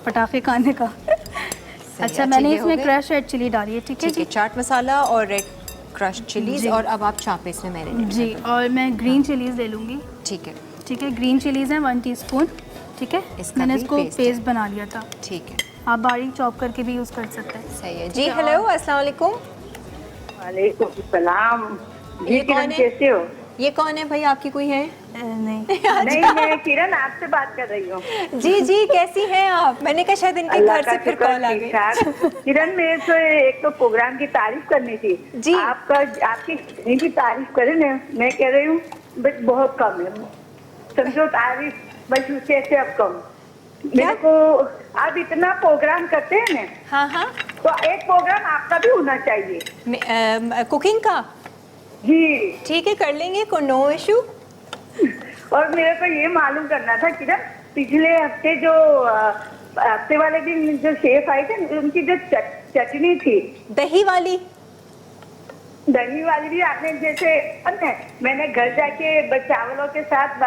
पटाखे खाने का। से। अच्छा मैंने ये हो इसमें गए। क्रश रेड चिली डाली है, ठीक है ठीक है, जी। चाट मसाला और रेड क्रश चिलीज, जी। और अब आप चापे इसमें मैरिनेट। जी और मैं ग्रीन चिलीज ले लूँगी, ठीक है ठीक है। ग्रीन चिलीज है 1 टीस्पून, ठीक है। इसका मैंने भी इसको paste है। पेस्ट बना लिया था, ठीक है, आप बारीक चॉप करके भी यूज़ कर सकते हैं। सही है जी। हेलो, अस्सलाम वालेकुम। वालेकुम सलाम। ये जी किरण कौन है? कैसे हो? ये कौन है भाई, आपकी कोई है? नहीं नहीं मैं किरण आपसे बात कर रही हूँ। जी जी, कैसी हैं आप? मैंने कहा शायद इनके अल्लाह घर का से फिर शुक्र कॉल आ ठीक गई। ठाक। किरण मेरे तो एक तो प्रोग्राम की तारीफ करनी थी जी। आपका, आपकी जितनी भी तारीफ करे ना मैं कह रही हूँ बस बहुत कम है, समझो तारीफ बस उससे से अब कम। मेरे को आप इतना प्रोग्राम करते हैं ना, हाँ हाँ, तो एक प्रोग्राम आपका भी होना चाहिए। कुकिंग का? जी। ठीक है, कर लेंगे, को नो इशू। और मेरे को ये मालूम करना था किरण, पिछले हफ्ते जो हफ्ते वाले दिन जो शेफ आए थे उनकी जो चटनी थी दही वाली? दही वाली भी आपने जैसे मैंने घर जाके चावलों के साथ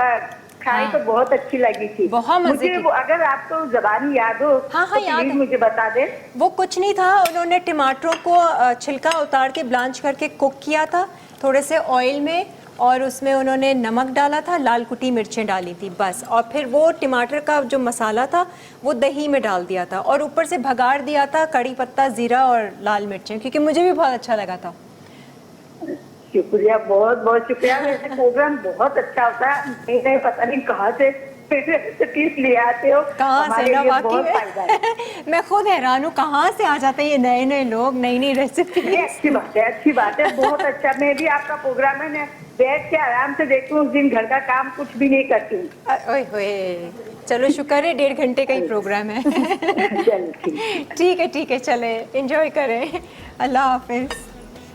खाई हाँ। तो बहुत अच्छी लगी थी। बहुत मजे मुझे की। वो अगर आपको जबानी याद हो हाँ, हाँ, तो याद प्लीज है। मुझे बता दें। वो कुछ नहीं था, उन्होंने टमाटरों को छिलका उतार के ब्लांच करके कुक किया था थोड़े से ऑयल में, और उसमें उन्होंने नमक डाला था, लाल कुटी मिर्चें डाली थी बस, और फिर वो टमाटर का जो मसाला था वो दही में डाल दिया था, और ऊपर से भगाड़ दिया था कड़ी पत्ता, ज़ीरा और लाल मिर्चें, क्योंकि मुझे भी बहुत अच्छा लगा था। शुक्रिया, बहुत बहुत शुक्रिया। वैसे प्रोग्राम बहुत अच्छा होता है, नहीं पता नहीं कहाँ से रेसिपीज ले आते हो, कहाँ से हमारे ना, लिए वाकई बहुत फायदा है। में मैं खुद हैरान हूँ कहाँ से आ जाते हैं ये नए नए लोग, नई नई रेसिपी। ये अच्छी बात है, अच्छी बात है, बहुत अच्छा। मैं भी आपका प्रोग्राम है ना बैठ के आराम से देखती हूँ, उस दिन घर का काम कुछ भी नहीं करती हूँ। ओए होए, चलो शुक्र है 1.5 घंटे का ही प्रोग्राम है। चलो ठीक है। ठीक है, चले एंजॉय करें। अल्लाह हाफिज।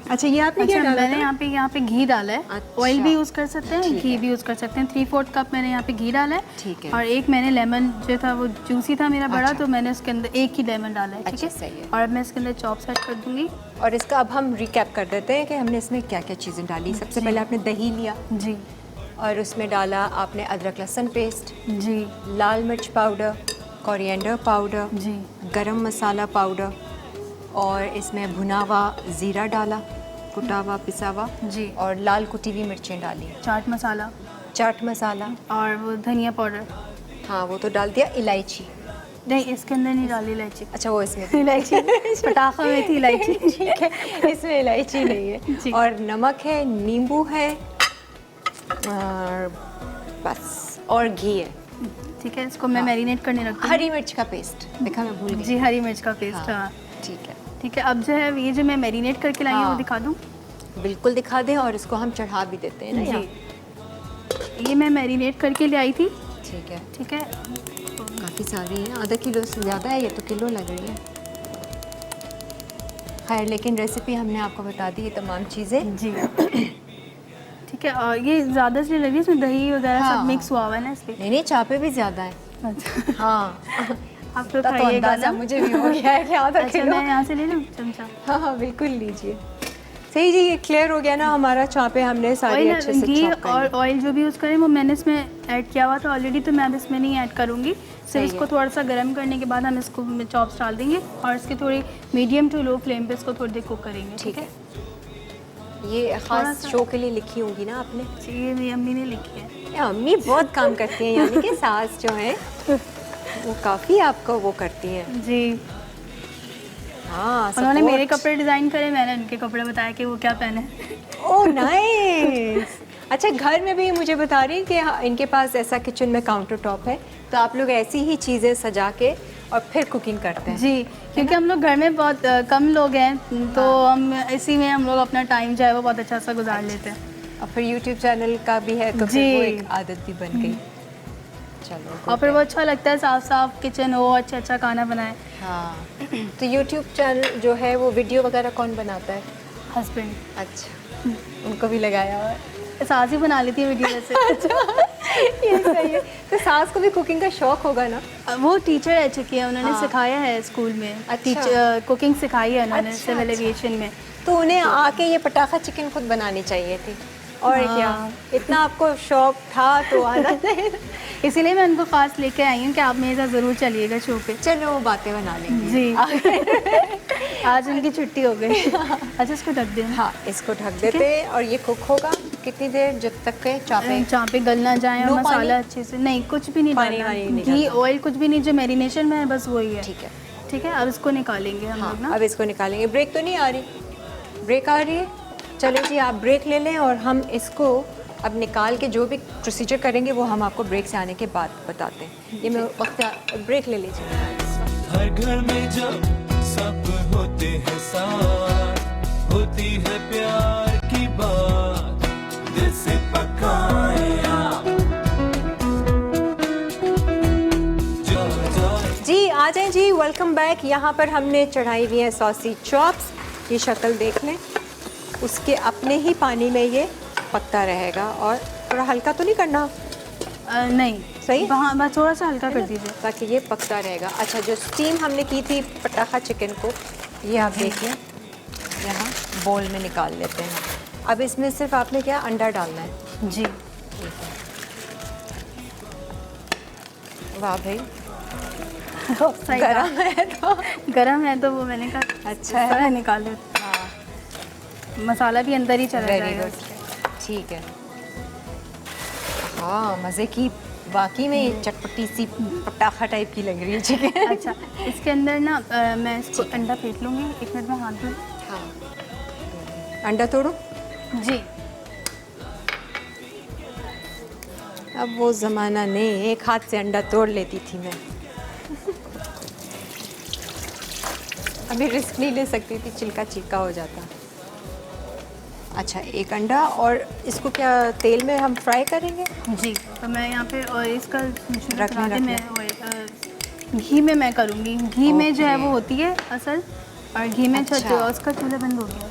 अच्छा, ये आपने क्या अच्छा डाला मैंने था? यहाँ पे घी डाला है। अच्छा। ऑयल भी यूज़ कर सकते हैं, ठीक घी है। भी यूज़ कर सकते हैं। 3/4 कप मैंने यहाँ पे घी डाला है। ठीक है। और एक मैंने लेमन जो था वो जूसी था मेरा बड़ा, अच्छा। तो मैंने उसके अंदर एक ही लेमन डाला है, ठीक अच्छा, है। सही है। और अब मैं इसके अंदर चॉप्स ऐड कर दूंगी। और इसका अब हम रिकैप कर देते हैं कि हमने इसमें क्या क्या चीज़ें डाली। सबसे जी। पहले आपने दही लिया, जी और उसमें डाला आपने अदरक लहसुन पेस्ट, जी लाल मिर्च पाउडर, कोरिएंडर पाउडर, जी गरम मसाला पाउडर, और इसमें भुना हुआ ज़ीरा डाला, कुटा हुआ पिसा हुआ जी। और लाल कुटी हुई मिर्चें डाली, चाट मसाला चाट मसाला, और वो धनिया पाउडर। हाँ वो तो डाल दिया, इलायची। नहीं इसके अंदर नहीं डाली इलायची। अच्छा, वो इसमें इलायची पटाखा में थी इलायची। ठीक है, इसमें इलायची नहीं है। जी। और नमक है, नींबू है, और बस, और घी है, ठीक है, इसको मैं मैरिनेट करने रखती हूँ। हरी मिर्च का पेस्ट। देखा, मैं भूल गई। जी हरी मिर्च का पेस्ट। हाँ, हाँ ठीक है, ठीक है। अब जो है ये जो मैं मैरिनेट करके लाई हूँ हाँ। वो दिखा दूँ। बिल्कुल दिखा दें, और इसको हम चढ़ा भी देते हैं ना यहाँ। जी ये मैं मैरिनेट करके ले आई थी, ठीक है, ठीक है। काफ़ी सारी है, आधा किलो से ज़्यादा है, ये तो किलो लग रही है। खैर, लेकिन रेसिपी हमने आपको बता दी, ये तमाम चीज़ें। जी ठीक है। और ये ज़्यादा से लग रही है, इसमें दही वगैरह हाँ। सब मिक्स हुआ हुआ है ना इसलिए। नहीं नहीं, चापे भी ज़्यादा है। अच्छा हाँ, आप तो तो खाइएगा अंदाज़ा ना। मुझे भी हो गया है कि आधा अच्छा किलो। मैं यहाँ से ले लूँ चमचा। हाँ हाँ, बिल्कुल लीजिए। सही जी, ये क्लियर हो गया ना हमारा, चापे हमने सारी ऑयल अच्छे से घी चॉप कर और ली। ऑयल जो भी यूज़ करें वो मैंने इसमें ऐड किया हुआ था ऑलरेडी, तो मैं अब इसमें नहीं ऐड करूँगी। सही सिर्फ इसको है। थोड़ा सा गर्म करने के बाद हम इसको चॉप्स डाल देंगे, और इसके थोड़ी मीडियम टू लो फ्लेम पे इसको थोड़ी देर कुक करेंगे, ठीक ठीक है। है। ये थोड़ा खास सा- शो के लिए लिखी होंगी ना आपने? जी, ये मेरी अम्मी ने लिखी है। ये अम्मी बहुत काम करती हैं, यानी कि सास जो है वो काफ़ी आपको वो करती हैं। जी हाँ, उन्होंने मेरे support। कपड़े डिज़ाइन करे, मैंने उनके कपड़े बताया कि वो क्या पहने। Oh nice. अच्छा, घर में भी मुझे बता रही कि हाँ, इनके पास ऐसा किचन में काउंटर टॉप है, तो आप लोग ऐसी ही चीज़ें सजा के और फिर कुकिंग करते हैं। जी क्योंकि हम लोग घर में बहुत कम लोग हैं, तो हम इसी में हम लोग अपना टाइम जो है वो बहुत अच्छा सा गुजार लेते हैं। और फिर यूट्यूब चैनल का भी है, तो फिर जी। वो एक आदत भी बन गई। चलो, और फिर वो अच्छा लगता है, साफ साफ किचन हो, अच्छा अच्छा खाना बनाए। हाँ, तो यूट्यूब चैनल जो है वो वीडियो वगैरह कौन बनाता है? हस्बैंड। अच्छा, उनको भी लगाया हुआ है। सास ही बना लेती है वीडियो से। ये सही है। तो सास को भी कुकिंग का शौक होगा ना? वो टीचर रह चुकी है, उन्होंने हाँ। सिखाया है स्कूल में। अच्छा। टीचर कुकिंग सिखाई है उन्होंने अच्छा, सिविल अच्छा। एविएशन में। तो उन्हें आके ये पटाखा चिकन खुद बनानी चाहिए थी। और हाँ। क्या, इतना आपको शौक था तो आना चाहिए। इसीलिए मैं उनको खास लेके आई हूँ कि आप मेरे साथ ज़रूर चलिएगा शो पे। चलो वो बातें बना लेंगे। जी। आज उनकी छुट्टी हो गई। अच्छा, इसको ढक दें। हाँ, इसको ढक देते हैं और ये कुक होगा कितनी देर, जब तक के चापे जहाँ पे गल ना जाए और नो मसाला पानी? अच्छे से, नहीं कुछ भी नहीं पानी डालना, वानी नहीं घी डालना। ऑयल कुछ भी नहीं, जो मैरिनेशन में है बस वही है। ठीक है। ठीक है, अब इसको निकालेंगे हम हाँ, लोग ना। अब इसको निकालेंगे। ब्रेक तो नहीं आ रही? ब्रेक आ रही है? चलो जी, आप ब्रेक ले लें और हम इसको अब निकाल के जो भी प्रोसीजर करेंगे वो हम आपको ब्रेक से आने के बाद बताते हैं। ये मैं वक्त ब्रेक ले लीजिए। हर घर में जब सब होते हैं साथ, होती है प्यार की बात, दिल से पकाए आप। जी आ जाएं जी, वेलकम बैक। यहाँ पर हमने चढ़ाई हुई है सॉसी चॉप्स। ये शक्ल देख लें, उसके अपने ही पानी में ये पकता रहेगा। और थोड़ा हल्का तो नहीं करना, नहीं सही? वहाँ बस थोड़ा सा हल्का कर दीजिए। ताकि ये पकता रहेगा। अच्छा, जो स्टीम हमने की थी पटाखा चिकन को, ये आप देखिए यहाँ बोल में निकाल लेते हैं। अब इसमें सिर्फ आपने क्या अंडा डालना है। जी। वाह भाई, सही गरम है तो। गरम है तो वो मैंने कहा अच्छा है। सारा निकाल लो। हाँ, मसाला भी अंदर ही चला वेरी जाएगा। गुड, ठीक है। हाँ, मज़े की, वाकई में ये चटपटी सी पटाखा टाइप की लग रही है चिकन। अच्छा, इसके अंदर ना मैं इसको अंडा फेंट लूँगी। एक मिनट में हाथ धो। हाँ, अंडा तोड़ो। जी। अब वो ज़माना नहीं, एक हाथ से अंडा तोड़ लेती थी मैं। अभी रिस्क नहीं ले सकती थी, चिल्का चिल्का हो जाता। अच्छा, एक अंडा। और इसको क्या तेल में हम फ्राई करेंगे? जी, तो मैं यहाँ पे और इसका रख लें, में घी में मैं करूँगी। घी में जो है ओके। वो होती है असल, और घी में अच्छा। उसका चूल्हा बंद हो गया।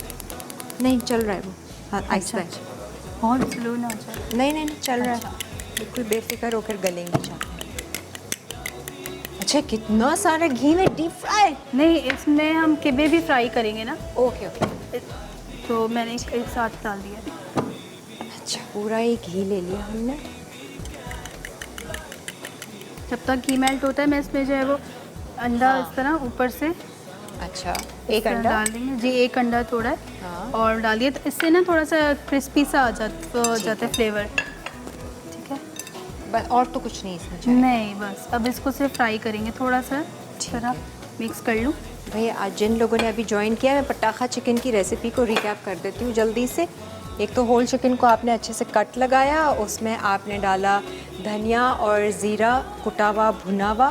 नहीं, चल रहा है वो। हाँ, आहिस्ता है। बहुत स्लो ना हो जाए। नहीं नहीं नहीं, चल रहा है। बिल्कुल बेफिक्र होकर गलेंगी चाप। अच्छा, कितना सारा घी में डीप फ्राई? नहीं, इसमें हम किबे भी फ्राई करेंगे ना, ओके ओके। तो मैंने एक साथ डाल दिया। अच्छा, पूरा ही घी ले लिया हमने। जब तक घी मेल्ट होता है मैं इसमें जो है वो अंडा हाँ। इस तरह ऊपर से अच्छा, इस एक तरह अंडा डाल देंगे। जी, एक अंडा थोड़ा है हाँ। और डालिए, तो इससे ना थोड़ा सा क्रिस्पी सा आ जाता है। है फ्लेवर। ठीक है, बस और तो कुछ नहीं इसमें चाहिए। नहीं बस अब इसको सिर्फ फ्राई करेंगे थोड़ा सा, इस तरह मिक्स कर लूँ। भैया, आज जिन लोगों ने अभी ज्वाइन किया, मैं पटाखा चिकन की रेसिपी को रिकैप कर देती हूँ जल्दी से। एक तो होल चिकन को आपने अच्छे से कट लगाया, उसमें आपने डाला धनिया और ज़ीरा कुटा हुआ भुना हुआ।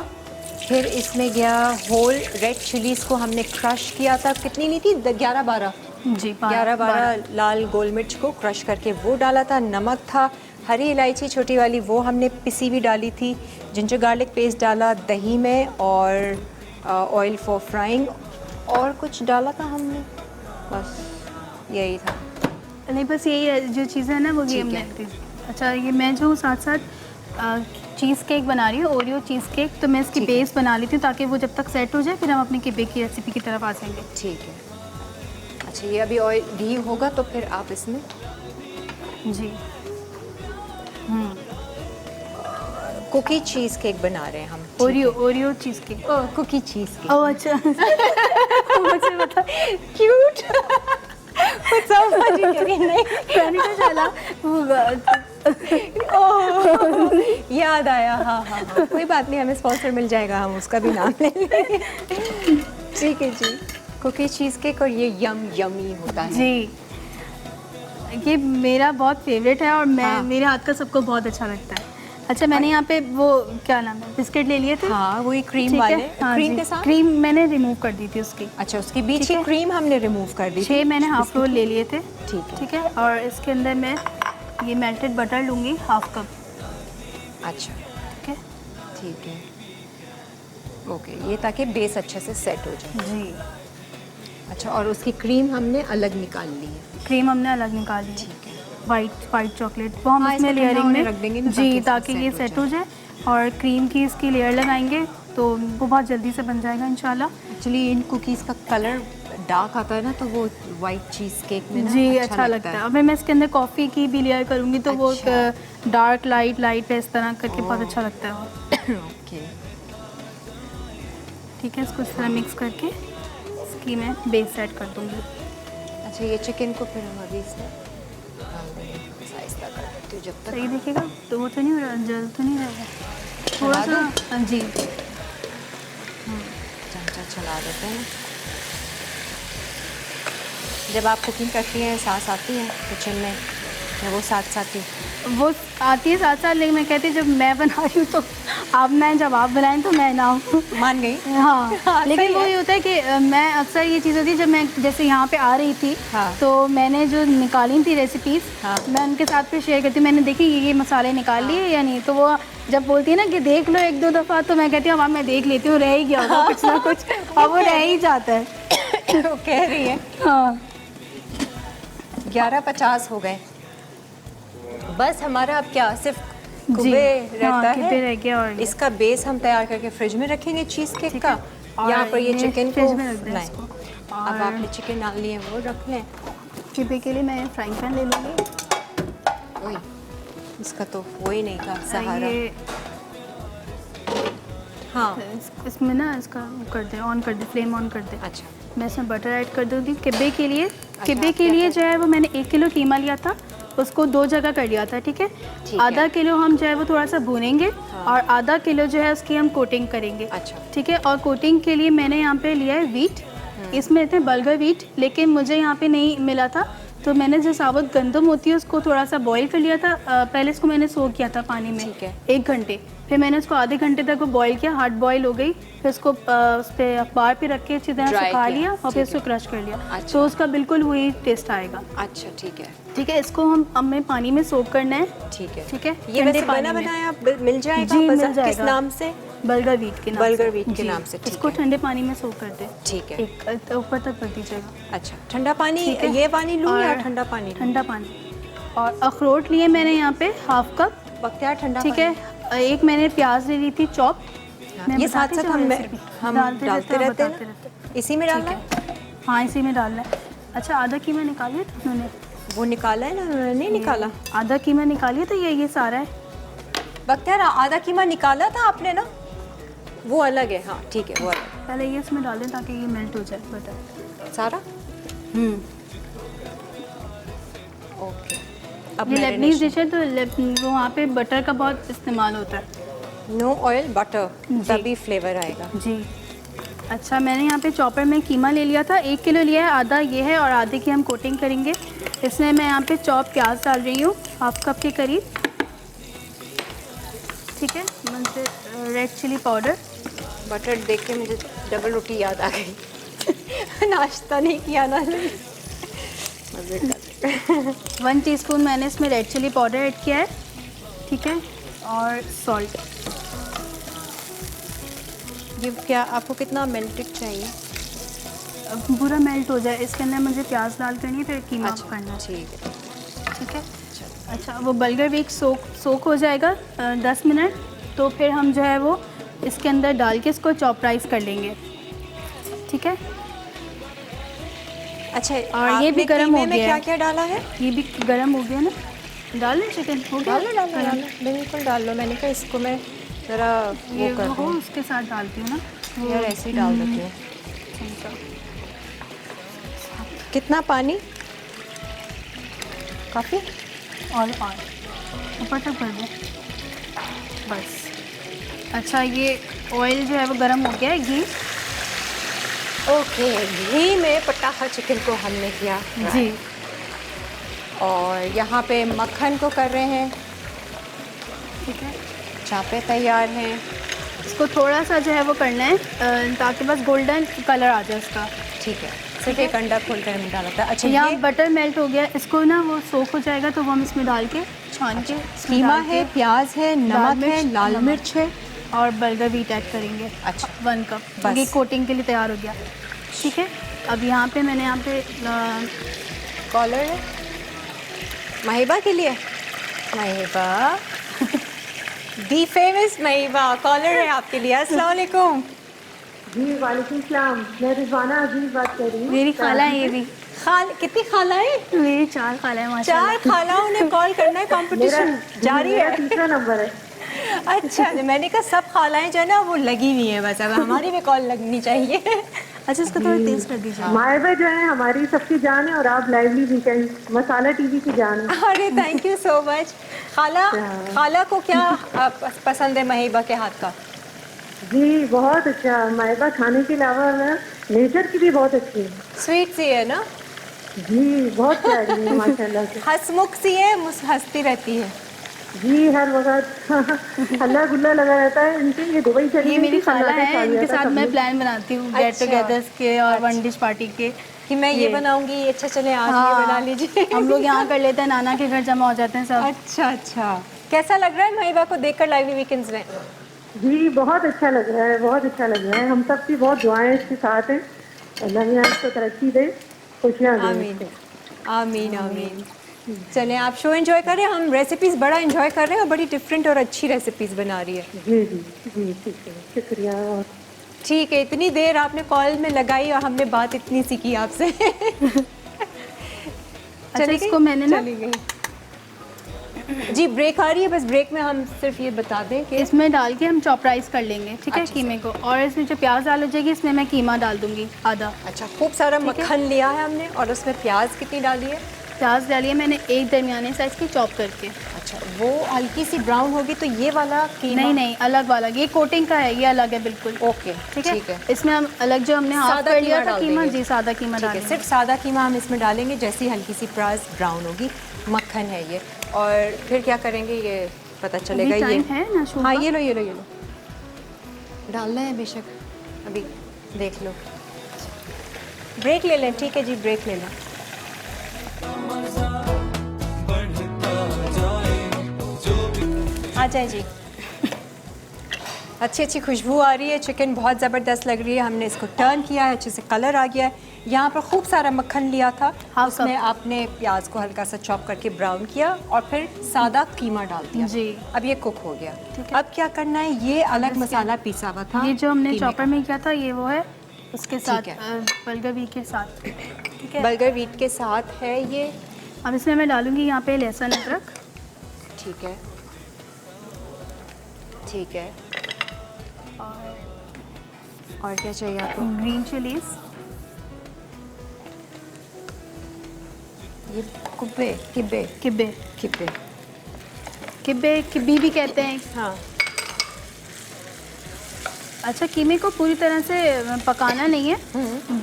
फिर इसमें गया होल रेड चिलीज़ को हमने क्रश किया था। कितनी नहीं थी, 11-12 जी, 11-12 लाल गोल मिर्च को क्रश करके वो डाला था। नमक था, हरी इलायची छोटी वाली वो हमने पिसी भी डाली थी। जिंजर गार्लिक पेस्ट डाला दही में, और ऑयल फॉर फ्राइंग। और कुछ डाला था हमने, बस यही था। नहीं, बस यही है जो चीज़ें हैं ना वो ठीक हमने है। अच्छा, ये मैं जो साथ साथ चीज़ केक बना रही हूँ, ओरियो चीज़ केक, तो मैं इसकी ठीक है। बेस बना लेती हूँ ताकि वो जब तक सेट हो जाए फिर हम अपनी किबे की रेसिपी की तरफ आ जाएंगे। ठीक है। अच्छा, ये अभी ऑयल घी होगा तो फिर आप इसमें जी। कुकी चीज़ केक बना रहे हैं हम। Oreo cheese cake. Cookie cheese cake. ओह अच्छा। मुझे बता, क्यूट। कुछ समझ ही नहीं। मैंने कहा चला ओह, याद आया। हाँ हाँ हाँ, कोई बात नहीं, हमें स्पॉन्सर मिल जाएगा, हम उसका भी नाम ले लेंगे। ठीक है जी। कुकी चीज़ केक, और ये यमी होता है। जी, ये मेरा बहुत फेवरेट है और मैं हाँ। मेरे हाथ का सबको बहुत अच्छा लगता है। अच्छा, मैंने यहाँ पे वो क्या नाम है बिस्किट ले लिए थे। हाँ, वही क्रीम ठीक है? वाले। हाँ क्रीम जी, के साथ। क्रीम मैंने रिमूव कर दी थी उसकी। अच्छा, उसकी बीच ठीक की है। क्रीम हमने रिमूव कर दी थी। 6 मैंने हाफ रोल ले लिए थे। ठीक है। ठीक है, और इसके अंदर मैं ये मेल्टेड बटर लूँगी हाफ कप। अच्छा, ठीक है ठीक है। ओके, ये ताकि बेस अच्छे से सेट हो जाए। जी। अच्छा, और उसकी क्रीम हमने अलग निकाल ली है। क्रीम हमने अलग निकाली है। ठीक है। वाइट चॉकलेट, वो हम हाँ, इसमें इसको ठंडा लेयरिंग होने में रख देंगे ना, जी, ताकि ताकि इसमें ये सेट सेट हो हो जाए। और क्रीम की इसकी लेयर लगाएंगे तो वो बहुत जल्दी से बन जाएगा इंशाल्लाह। एक्चुअली इन कुकीज़ का कलर डार्क आता है ना, तो वो वाइट चीज़ केक में ना जी अच्छा लगता है। अभी मैं इसके अंदर कॉफ़ी की भी लेयर करूँगी तो वो डार्क लाइट इस तरह करके बहुत अच्छा लगता है वो। ओके, ठीक है, इसको इस तरह मिक्स करके इसकी मैं बेस सेट कर दूँगी। अच्छा ये चिकन को फिर हम अभी इसमें डाल देंगे, आहिस्ता कर देती हूँ जब तक। सही देखिएगा, तो वो तो नहीं हो रहा, जल तो नहीं रहेगा थोड़ा चला सा? हाँ जी, चमचा चला देते हैं। जब आप कुकिंग करती हैं, सास आती हैं किचन में, या वो साथ साथ ही? वो आती है साथ साथ, लेकिन मैं कहती हूँ जब मैं बना रही हूँ तो आप मैं जब आप बनाएं तो मैं ना हूँ। मान गई? हाँ, हाँ, लेकिन सही वो है। ये होता है कि मैं अक्सर ये चीज़ होती है जब मैं जैसे यहाँ पे आ रही थी हाँ। तो मैंने जो निकाली थी रेसिपीज़, हाँ। मैं उनके साथ फिर शेयर करती हूँ, मैंने देखी ये मसाले निकाल लिए या नहीं, तो वो जब बोलती है ना कि देख लो एक दो दफ़ा, तो मैं कहती हूँ अब मैं देख लेती हूँ, रह ही गया होगा कुछ ना कुछ, अब वो रह ही जाता है। वो कह रही है। हाँ 11:50 हो गए, बस हमारा अब क्या सिर्फ जी, कुबे रहता हाँ, कुबे है। रह गया और ये। इसका बेस हम तैयार करके फ्रिज में रखेंगे चीज़ केक ठीक का। है, और यहाँ पर ये ये चिकन फ्रिज को में रख दें लाएं। इसको। अब और आपने चिकन डाल लिए, वो रख लें। किबे के लिए मैं फ्राइंग पैन ले लूँगी। वही, इसका तो वो ही नहीं था सहारा। ये हाँ इसमें ना इसका वो कर दे, ऑन कर दे, फ्लेम ऑन कर दे। अच्छा, मैं इसमें बटर ऐड कर दूँगी किब्बे के लिए। किब्बे आप के क्या लिए कर- जो है वो मैंने 1 किलो कीमा लिया था, उसको 2 जगह कर लिया था, ठीक है। ठीक है। आधा किलो हम जो है वो थोड़ा सा भूनेंगे और आधा किलो जो है उसकी हम कोटिंग करेंगे। अच्छा। ठीक है, और कोटिंग के लिए मैंने यहाँ पे लिया है वीट, इसमें थे बल्गर वीट, लेकिन मुझे यहाँ पे नहीं मिला था, तो मैंने जो साबुत गंदम होती है उसको थोड़ा सा बॉईल कर लिया था। पहले इसको मैंने सोक किया था पानी में ठीक है। 1 घंटे, फिर मैंने उसको आधे घंटे तक वो बॉईल किया, हार्ड बॉईल हो गई, फिर उसको उस पर अखबार पे रख के अच्छी तरह Dry सुखा किया, लिया और फिर ठीक उसको है। क्रश कर लिया। अच्छा। तो उसका बिल्कुल वही टेस्ट आएगा। अच्छा ठीक है, ठीक है, इसको हमें पानी में सोक करना है। ठीक है। ठीक है, ये ठंडे वैसे पानी बना में। बनाया मिल जाएगा? जी, मिल बाजार- किस जाएगा। नाम से? बल्गर वीट के नाम बल्गर से। वीट के जी, नाम से, ठीक इसको है। ठंडे पानी में सोक कर दे, ठीक है। एक ऊपर तक कर दीजिएगा। अच्छा, ठंडा पानी, ठीक है। ये पानी लूँ या और ठंडा पानी लूँ? ठंडा पानी। और अखरोट लिए मैंने यहाँ पे हाफ कप, बख्तियार ठंडा ठीक पानी। है। एक मैंने प्याज ले ली थी चॉप। मैं ये बताती साथ साथ जाऊँ हम रेसिपी? हम डालते डालते रहते हैं बताते ना? रहते। इसी में डालना ठीक है? है, हाँ इसी में डालना है। अच्छा, आधा कीमा निकालिए था उन्होंने? वो निकाला है ना उन्होंने? नहीं निकाला। आधा कीमा निकालिए, तो ये सारा है। बख्तियार आधा कीमा निकाला था आपने ना? वो अलग है, हाँ ठीक है, वो अलग। पहले ये इसमें डाल दें ताकि ये मेल्ट हो जाए बटर। सारा? ओके। अब ये लेबनीज डिश है तो वो वहाँ पे बटर का बहुत इस्तेमाल होता है। नो ऑयल बटर, जी। तभी फ्लेवर आएगा। जी। अच्छा, मैंने यहाँ पे चॉपर में कीमा ले लिया था, 1 किलो लिया है, आधा ये है और आधे की हम कोटिंग करेंगे। इसमें मैं यहाँ पे चॉप प्याज डाल रही हूँ, हाफ कप के करीब। ठीक है, मुझे रेड चिली पाउडर। बटर देख के मुझे डबल रोटी याद आ गई। नाश्ता नहीं किया ना। मज़े कर। 1 टीस्पून मैंने इसमें रेड चिली पाउडर ऐड किया है, ठीक है, और सॉल्ट। ये क्या आपको कितना मेल्टेड चाहिए? अब पूरा मेल्ट हो जाए, इसके अंदर मुझे प्याज डाल करनी है, फिर कीमा करना है। ठीक है। ठीक है। अच्छा, वो बल्गर वीट सोक हो जाएगा 10 मिनट, तो फिर हम जो है वो इसके अंदर डाल के इसको चॉप राइस कर लेंगे। ठीक है, अच्छा, और ये भी आपने गर्म हो कीमे में गया क्या है। क्या डाला है? ये भी गर्म हो गया ना, डाल लें चिकन, हो गया गर्म? बिल्कुल डाल लो। मैंने कहा इसको मैं ज़रा ये वो कर वो दूँ। उसके साथ डालती हूँ ना, वो यार ऐसे ही डाल देती हूँ। चमचा। कितना पानी? काफ़ी? और ऊपर तक कर दें बस। अच्छा, ये ऑयल जो है वो गर्म हो गया है, घी। ओके, घी में पटाखा चिकन को हमने किया जी। और यहाँ पे मक्खन को कर रहे हैं, ठीक है, चापे तैयार हैं। इसको थोड़ा सा जो है वो करना है ताकि बस गोल्डन कलर आ जाए इसका। ठीक है, सिर्फ एक अंडा खोल कर हमने डाला था। अच्छा, यहाँ ये बटर मेल्ट हो गया, इसको ना वो सोख हो जाएगा तो वो हम इसमें डाल के छान के इसमें कीमा डाल के है, प्याज है, नमक है, मिर्च, लाल नमक। मिर्च है। और बल्गर वीट ऐड करेंगे। अच्छा। 1 कप, बस। ये कोटिंग के लिए तैयार हो गया। ठीक है, अब यहाँ पे मैंने यहाँ पे कॉलर है, महिबा के लिए। महिबा दी फेमस महिबा कॉलर है आपके लिए। अस्सलाम वालेकुम। जी वालेकुम सलाम, मैं रिजवाना अजीज बात कर रही हूँ। मेरी खाला है ये भी। कितनी खाला है? मेरी 4 खाला है माशाल्लाह। 4 खालाओं ने कॉल करना है, कंपटीशन जारी है। तीसरा नंबर है। अच्छा, मैंने कहा सब खालाएं जो है ना वो लगी हुई है, बस अब हमारी भी कॉल लगनी चाहिए। अच्छा, इसको थोड़ा तेज कर दीजिए। मायबा जो है हमारी सबकी जान है और आप लाइवली वीकेंड मसाला टीवी की जान है। अरे थैंक यू सो मच। खाला को क्या पसंद है महिबा के हाथ का? जी बहुत अच्छा, मायबा खाने के अलावा नेचर की भी बहुत अच्छी है। स्वीट सी है ना? जी बहुत प्यारी है माशाल्लाह से। हंसमुख सी है, हंसती रहती है। जी हर वक्त हल्ला गुल्ला लगा रहता है इनके। ये दुबई चली ये गई मेरी थी, खाला सन्नाटे है, छा गया इनके था साथ सब मैं लोग। प्लान बनाती हूँ गेट अच्छा। टुगेदर्स के और वन डिश पार्टी के। कि मैं ये बनाऊंगी, अच्छा चले आज ये बना लीजिए। हम लोग यहाँ कर लेते हैं, नाना के घर जमा हो जाते हैं सब। अच्छा, कैसा लग रहा है महिबा को देखकर लाइवली वीकेंड्स में? जी बहुत अच्छा लग रहा है, बहुत अच्छा लग रहा है। हम सब की बहुत दुआएं इसके साथ हैं। अल्लाह मियां इसको तरक्की दे, खुशियाँ दे आमीन इसको। आमीन आमीन। चलें, आप शो एंजॉय करें, हम रेसिपीज़ बड़ा एंजॉय कर रहे हैं और बड़ी डिफरेंट और अच्छी रेसिपीज़ बना रही है। जी जी जी ठीक है, शुक्रिया। और ठीक है, इतनी देर आपने कॉल में लगाई और हमने बात इतनी सी की आपसे। अच्छा, इसको मैंने ना चली गई। जी ब्रेक आ रही है, बस ब्रेक में हम सिर्फ ये बता दें कि इसमें डाल के हम चॉप राइस कर लेंगे, ठीक है, अच्छा, कीमे को। और इसमें जो प्याज डाल हो जाएगी, इसमें मैं कीमा डाल दूंगी आधा। अच्छा, खूब सारा मक्खन लिया है हमने और उसमें प्याज कितनी डाली है? प्याज डालिए मैंने एक दरमियाने साइज की चॉप करके। अच्छा, वो हल्की सी ब्राउन होगी तो ये वाला कीमा? नहीं, अलग वाला, ये कोटिंग का है, ये अलग है बिल्कुल। ओके, ठीक है। इसमें हम अलग जो हमने हाफ सादा कर लिया कीमा था डाल कीमा, देंगे। जी सादा कीमा ठीक है, डालेंगे। सिर्फ सादा कीमा हम इसमें डालेंगे, जैसी हल्की सी प्याज ब्राउन होगी। मक्खन है ये, और फिर क्या करेंगे ये पता चलेगा। अभी ये टाइम है ना शो हाँ, का? ये लो डालना है बेशक, अभी देख लो। ब्रेक ले लें, ठीक है जी, ब्रेक ले लें। आ जाए जी। अच्छी खुशबू आ रही है, चिकन बहुत ज़बरदस्त लग रही है। हमने इसको टर्न किया है, अच्छे से कलर आ गया है। यहाँ पर खूब सारा मक्खन लिया था, उसमें आपने प्याज को हल्का सा चॉप करके ब्राउन किया और फिर सादा कीमा डाल दिया जी। अब ये कुक हो गया। अब क्या करना है, ये अलग मसाला पीसा हुआ था, ये जो हमने कीमे चॉपर में किया था, ये वो है उसके साथ, है। बर्गर वीट के साथ, ठीक है। बर्गर वीट के साथ है ये। अब इसमें मैं डालूंगी यहाँ पे लहसुन अदरक, ठीक है, ठीक है। और क्या चाहिए आपको? ग्रीन चिलीज, ये कुब्बे किब्बे किब्बे, किब्बे किब्बे किब्बी भी कहते हैं। हाँ। अच्छा, कीमे को पूरी तरह से पकाना नहीं है,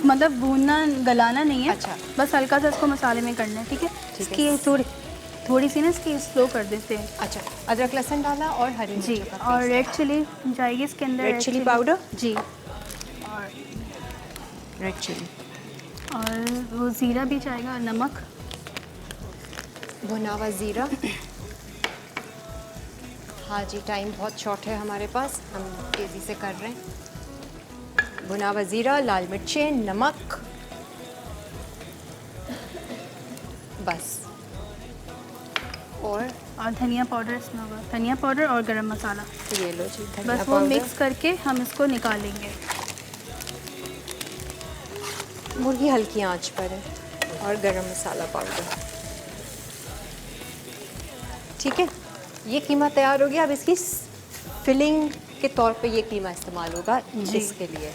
मतलब भूनना गलाना नहीं है। अच्छा। बस हल्का सा इसको मसाले में करना है, ठीक है। इसकी थोड़ी सी ना इसकी स्लो कर देते हैं। अच्छा, अदरक लहसुन डाला और हरी जी, मिर्च का और पेस्ट। रेड चिली जाएगी इसके अंदर। Red chilli powder? जी, रेड चिली और वो ज़ीरा भी जाएगा और नमक। भुना हुआ ज़ीरा। हाँ जी, टाइम बहुत शॉर्ट है हमारे पास, हम तेज़ी से कर रहे हैं। भुना हुआ ज़ीरा, लाल मिर्चें, नमक, बस। और धनिया पाउडर इसमें होगा, धनिया पाउडर और गरम मसाला। ये लो जी, धनिया बस वो पाउडर। मिक्स करके हम इसको निकालेंगे। मुर्गी हल्की आंच पर है और गरम मसाला पाउडर। ठीक है, ये कीमा तैयार हो गया। अब इसकी फिलिंग के तौर पे ये कीमा इस्तेमाल होगा इसके लिए।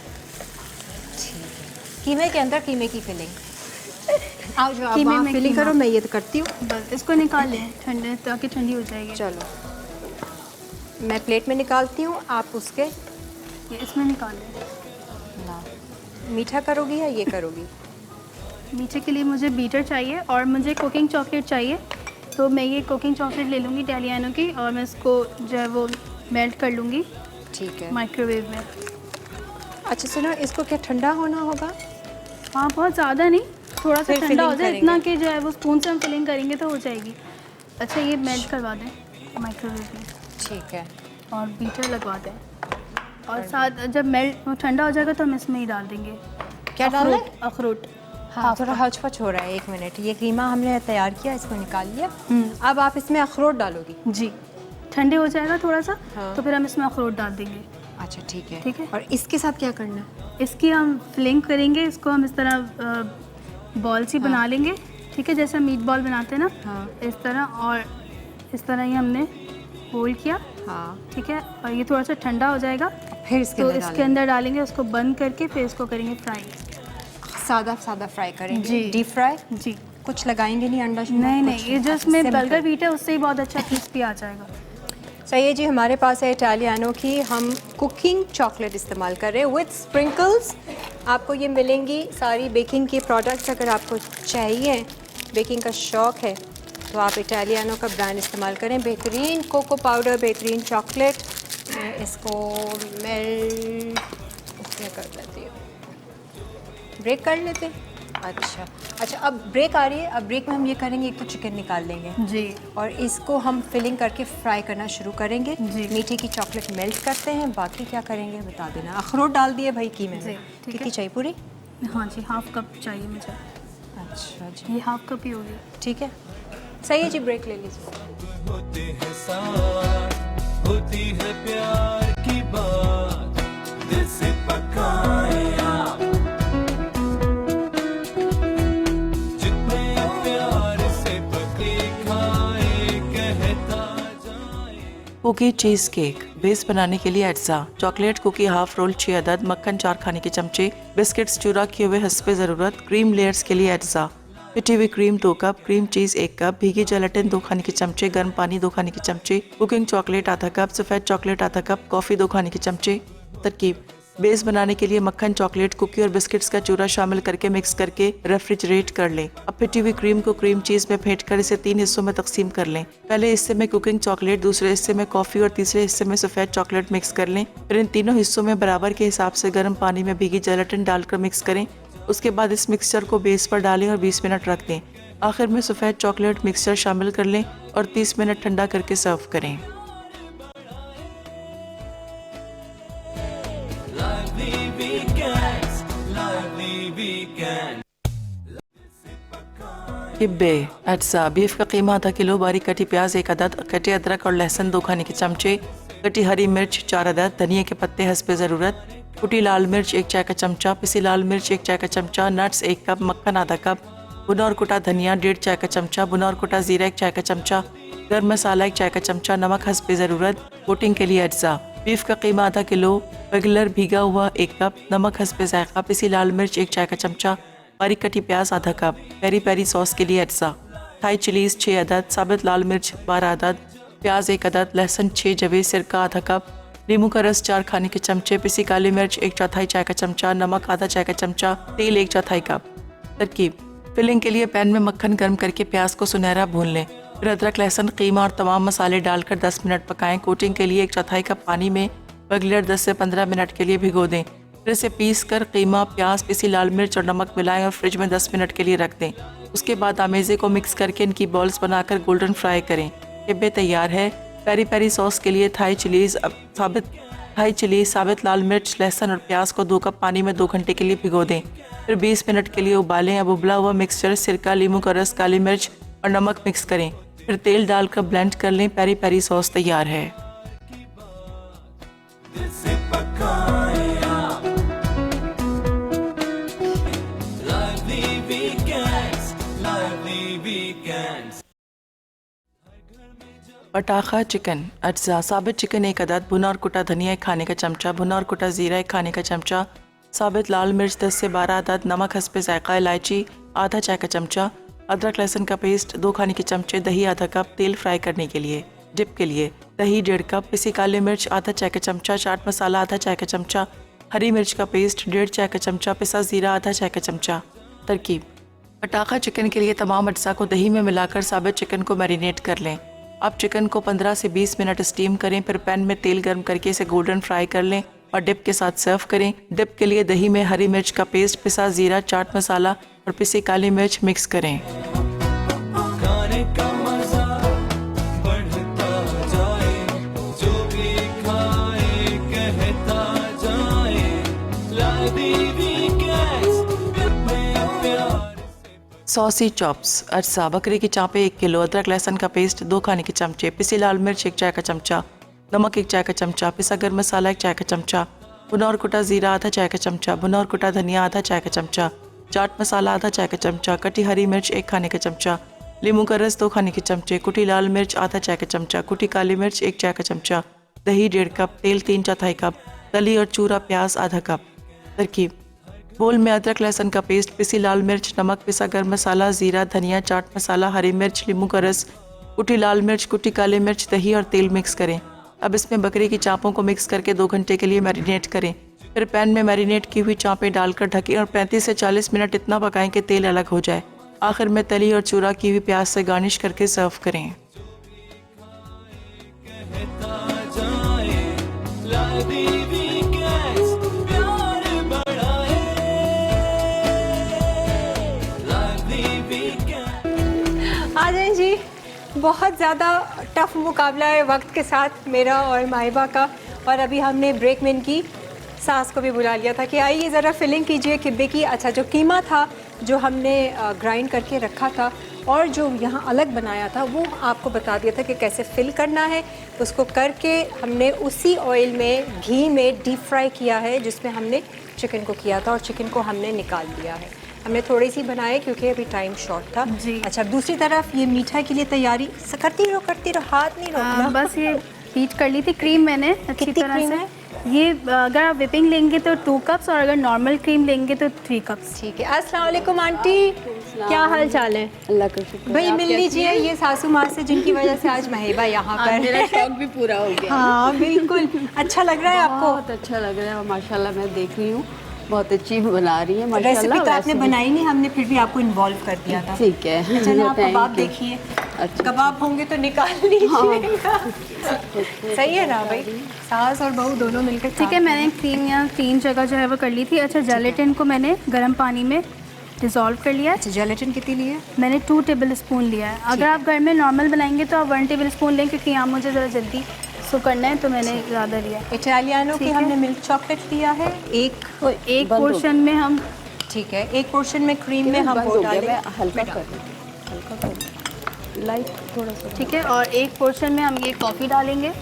ठीक है, कीमे के अंदर कीमे की फिलिंग। आओ जो कीमे आप में फिलिंग कीमा। करो, मैं ये तो करती हूँ। बस इसको निकाल लें ठंडे, ताकि ठंडी हो जाएगी। चलो, मैं प्लेट में निकालती हूँ, आप उसके ये इसमें निकाल लें। मीठा करोगी या ये करोगी? मीठे के लिए मुझे बीटर चाहिए और मुझे कुकिंग चॉकलेट चाहिए, तो मैं ये कुकिंग चॉकलेट ले लूँगी इटालियानो की, और मैं इसको जो है वो मेल्ट कर लूँगी ठीक है। माइक्रोवेव में। अच्छा सुनो, इसको क्या ठंडा होना होगा? हाँ, बहुत ज़्यादा नहीं, थोड़ा सा फिर ठंडा हो filling जाए, इतना करेंगे। कि जो है वो स्पून से हम फिलिंग करेंगे तो हो जाएगी। अच्छा, ये मेल्ट करवा दें माइक्रोवेव में ठीक है। और बीटर लगवा दें, और साथ जब मेल्ट ठंडा हो जाएगा तो हम इसमें ही डाल देंगे। क्या डालना है? अखरोट। हाँ, थोड़ा हच-पच हो रहा है। 1 मिनट, ये कीमा हमने तैयार किया, इसको निकाल लिया। अब आप इसमें अखरोट डालोगी? जी, ठंडे हो जाएगा थोड़ा सा, हाँ। तो फिर हम इसमें अखरोट डाल देंगे। अच्छा, ठीक है। ठीक है। और इसके साथ क्या करना है? इसकी हम फिलिंग करेंगे, इसको हम इस तरह बॉल सी बना लेंगे, ठीक है, जैसे मीट बॉल बनाते हैं ना, हाँ। इस तरह। और इस तरह ही हमने होल किया, हाँ, ठीक है। और ये थोड़ा सा ठंडा हो जाएगा फिर इसके तो अंदर इसके डालेंगे। अंदर डालेंगे, उसको बंद करके फिर इसको करेंगे फ्राई। सादा फ्राई करेंगे? जी। Deep fry? जी, कुछ लगाएंगे नहीं, अंडा शुंडा? नहीं कुछ नहीं, ये जो अच्छा, इसमें सिंपल। बर्गर बीट है उससे ही बहुत अच्छा क्रिस्पी आ जाएगा। सही है जी, हमारे पास है इटालियानो की हम कुकिंग चॉकलेट इस्तेमाल कर रहे हैं विद स्प्रिंकल्स। आपको ये मिलेंगी सारी बेकिंग की प्रोडक्ट्स। अगर आपको चाहिए, बेकिंग का शौक़ है, तो आप इटालियानो का ब्रांड इस्तेमाल करें। बेहतरीन कोको पाउडर, बेहतरीन चॉकलेट। मैं इसको मेल्ट इसमें कर लेती हूँ। ब्रेक कर लेते हैं। अच्छा, अब ब्रेक आ रही है। अब ब्रेक में हम ये करेंगे, एक तो चिकन निकाल लेंगे जी, और इसको हम फिलिंग करके फ्राई करना शुरू करेंगे। जी। मीठे की चॉकलेट मेल्ट करते हैं, बाकी क्या करेंगे बता देना। अखरोट डाल दिए भाई कीमे जी, में। ठीक कितनी है। चाहिए? पूरी? हाँ जी, हाफ कप चाहिए मुझे। अच्छा जी, ये हाफ कप ही होगी। ठीक है। सही है जी, ब्रेक ले लीजिए। होते हैं साथ, होती है प्यार की बात, दिल से पकाए आप, जितने प्यार से पके खाए, कहता जाए। कुकी चीज केक बेस बनाने के लिए अज्जा: चॉकलेट कुकी हाफ रोल 6 अदद, मक्खन 4 खाने के चमचे, बिस्किट्स चूरा किए हुए हस्बे ज़रूरत, क्रीम लेयर्स के लिए अज्जा: पिटी हुई cream 2 cup, cream cheese 1 cup, भीगी जेलेटिन 2 खाने के चमचे, गर्म पानी 2 खाने के चमचे, कुकिंग चॉकलेट आधा कप, सफ़ेद चॉकलेट आधा कप, कॉफ़ी 2 खाने के चमचे। तरकीब: बेस बनाने के लिए मक्खन, चॉकलेट, कुकी और बिस्किट्स का चूरा शामिल करके मिक्स करके रेफ्रिजरेट कर लें। अब पिटी हुई क्रीम को क्रीम चीज में फेंट कर इसे 3 हिस्सों में तकसीम कर लें। पहले हिस्से में कुकिंग चॉकलेट, दूसरे हिस्से में कॉफी और तीसरे हिस्से में सफेद चॉकलेट मिक्स कर लें। फिर इन तीनों हिस्सों में बराबर के हिसाब से गर्म पानी में भीगी जेलेटिन डालकर मिक्स करें। उसके बाद इस मिक्सचर को बेस पर डालें और 20 मिनट रख दें। आखिर में सफेद चॉकलेट मिक्सचर शामिल कर लें और 30 मिनट ठंडा करके सर्व करें। Lively weekends, lively weekend. किब्बे अज्जा: बीफ का कीमा आधा किलो, बारीक कटी प्याज 1 अदद, कटे अदरक और लहसुन 2 खाने के चमचे, कटी हरी मिर्च 4 अदद, धनिया के पत्ते हस्बे ज़रूरत, कुटी लाल मिर्च 1 चाय का चमचा, पिसी लाल मिर्च 1 चाय का चमचा, नट्स 1 कप, मक्खन आधा कप, भुना और कुटा धनिया 1.5 चाय का चमचा, भुना और कुटा जीरा 1 चाय का चमचा, गर्म मसाला 1 चाय का चमचा, नमक हस्बे ज़रूरत। कोटिंग के लिए अज्जा: बीफ का कीमा आधा किलो, रेगुलर भीगा हुआ 1 कप, नमक हस्बे ज़ायक़ा, पिसी लाल मिर्च 1 चाय का चमचा, बारीक कटी प्याज आधा कप। पेरी पेरी सॉस के लिए अज्जा: थाई चिलीज 6 अदद, साबित लाल मिर्च 12 अदद, प्याज 1 अदद, लहसुन 6 जवे, सिरका आधा कप, नींबू का रस 4 खाने के चमचे, पिसी काली मिर्च 1/4 चाय का चमचा, नमक आधा चाय का चमचा, तेल 1/4 कप। तरकीब: फिलिंग के लिए पैन में मक्खन गर्म करके प्याज को सुनहरा भून लें। फिर अदरक, लहसुन, कीमा और तमाम मसाले डालकर 10 मिनट पकाएं। कोटिंग के लिए 1/4 कप पानी में रेगुलर 10 से 15 मिनट के लिए भिगो दें। फिर इसे पीस कर कीमा, प्याज, पिसी लाल मिर्च और नमक मिलाएं और फ्रिज में 10 मिनट के लिए रख दें। उसके बाद आमेज़े को मिक्स करके इनकी बॉल्स बनाकर गोल्डन फ्राई करें। किब्बे तैयार है। पेरी पेरी सॉस के लिए थाई चिलीज, साबित लाल मिर्च, लहसुन और प्याज को 2 कप पानी में 2 घंटे के लिए भिगो दें। फिर 20 मिनट के लिए उबालें। अब उबला हुआ मिक्सचर, सिरका, नींबू का रस, काली मिर्च और नमक मिक्स करें। फिर तेल डालकर ब्लेंड कर लें। पेरी पेरी सॉस तैयार है। दिल से पकाए आप। Lively weekends, lively weekends. पटाखा चिकन अज्जा: साबित चिकन 1 अदद, भुना और कुटा धनिया 1 खाने का चमचा, भुना और कुटा जीरा 1 खाने का चमचा, साबित लाल मिर्च 10 से 12 अदद, नमक हस्बे ज़ायक़ा, इलायची आधा चाय का चमचा, अदरक लहसुन का पेस्ट 2 खाने के चमचे, दही आधा कप, तेल फ्राई करने के लिए। डिप के लिए दही 1.5 कप, पिसी काली मिर्च आधा चाय का चमचा, चाट मसाला आधा चाय का चमचा, हरी मिर्च का पेस्ट 1.5 चाय का चमचा, पिसा जीरा आधा चाय का चमचा। तरकीब: पटाखा चिकन के लिए तमाम अज्जा को दही में मिलाकर साबित चिकन को मैरिनेट कर लें। अब चिकन को 15 से 20 मिनट स्टीम करें। फिर पैन में तेल गर्म करके इसे गोल्डन फ्राई कर लें और डिप के साथ सर्व करें। डिप के लिए दही में हरी मिर्च का पेस्ट, पिसा जीरा, चाट मसाला और पिसी काली मिर्च मिक्स करें। खाने का मजा बढ़ता जाए, जो भी खाए कहता जाए। Lively weekends, में प्यार सॉसी चॉप्स अरसा बकरे की चाँपें 1 किलो, अदरक लहसुन का पेस्ट 2 खाने के चमचे, पिसी लाल मिर्च 1 चाय का चमचा, नमक 1 चाय का चमचा, पिसा गर्म मसाला 1 चाय का चमचा, भुना और कुटा जीरा आधा चाय का चमचा, भुना और कुटा धनिया आधा चाय का चमचा, चाट मसाला आधा चाय का चमचा, कटी हरी मिर्च 1 खाने का चमचा, नींबू का रस 2 खाने के चमचे, कुटी लाल मिर्च आधा चाय का चमचा, कुटी काली मिर्च 1 चाय का चमचा, दही 1.5 कप, तेल 3/4 कप, तली और चूरा प्याज आधा कप। तरकीब: बोल में अदरक लहसुन का पेस्ट, पिसी लाल मिर्च, नमक, पिसा गर्म मसाला, जीरा, धनिया, चाट मसाला, हरी मिर्च, नींबू का रस, कुटी लाल मिर्च, कुटी काली मिर्च, दही और तेल मिक्स करें। अब इसमें बकरी की चाँपों को मिक्स करके 2 घंटे के लिए मैरिनेट करें। फिर पैन में मैरिनेट की हुई चाँपें डालकर ढकें और 35 से 40 मिनट इतना पकाएं कि तेल अलग हो जाए। आखिर में तली और चूरा की हुई प्याज से गार्निश करके सर्व करें। आ जाएं जी। बहुत ज़्यादा टफ मुकाबला है वक्त के साथ मेरा और माहिबा का, और अभी हमने ब्रेक में इनकी सास को भी बुला लिया था कि आइए ज़रा फिलिंग कीजिए किब्बे की। अच्छा, जो कीमा था जो हमने ग्राइंड करके रखा था और जो यहाँ अलग बनाया था वो आपको बता दिया था कि कैसे फिल करना है। उसको करके हमने उसी ऑयल में घी में डीप फ्राई किया है जिसमें हमने चिकन को किया था, और चिकन को हमने निकाल दिया है। हमने थोड़ी सी बनाए क्योंकि अभी टाइम शॉर्ट था जी। अच्छा, दूसरी तरफ ये मीठा के लिए तैयारी करती रहो, हाथ नहीं रोकना। बस ये बीट कर ली थी क्रीम मैंने अच्छी कितनी तरह क्रीम से। है? ये अगर आप विपिंग लेंगे तो 2 कप्स और अगर नॉर्मल क्रीम लेंगे तो 3 कप्स। ठीक है। अस्सलाम वालेकुम आंटी, क्या हाल चाल है? अल्लाह का शुक्र। भाई मिल लीजिए ये सासू माँ से जिनकी वजह से आज महिबा यहाँ पर मेरा शौक भी पूरा हो गया। हाँ बिल्कुल। अच्छा लग रहा है आपको? बहुत अच्छा लग रहा है माशाल्लाह। मैं देख रही हूँ बहुत अच्छी बना रही है माशाल्लाह। रेसिपी तो आपने वैसे भी- बनाई नहीं, हमने फिर भी आपको इन्वॉल्व कर दिया था। ठीक है। चलिए आप Thank कबाब you। देखिए। अच्छा। कबाब होंगे तो निकाल लीजिएगा। सही है ना भाई, सास और बहू दोनों मिलकर ठीक है, मैंने क्रीम यहाँ 3 जगह जो है वो कर ली थी। अच्छा, जेलेटिन को मैंने गर्म पानी में डिज़ोल्व कर लिया है। अच्छा, जेलेटिन कितनी ली है? मैंने 2 टेबल स्पून लिया है। अगर आप घर में नॉर्मल बनाएंगे तो आप 1 टेबल स्पून लें, क्योंकि यहाँ मुझे ज़रा जल्दी सो करना है तो मैंने ज़्यादा लिया है। इटालियानो की ठीक है। हमने मिल्क चॉकलेट लिया है एक। तो एक पोर्शन में हम ठीक है, एक पोर्शन में क्रीम में हम बंद वो हो गया, डालेंगे। मैं हल्का कर रही हूँ, हल्का कर रही हूँ। लाइट थोड़ा सा। ठीक है, और एक पोर्शन में हम ये कॉफ़ी डालेंगे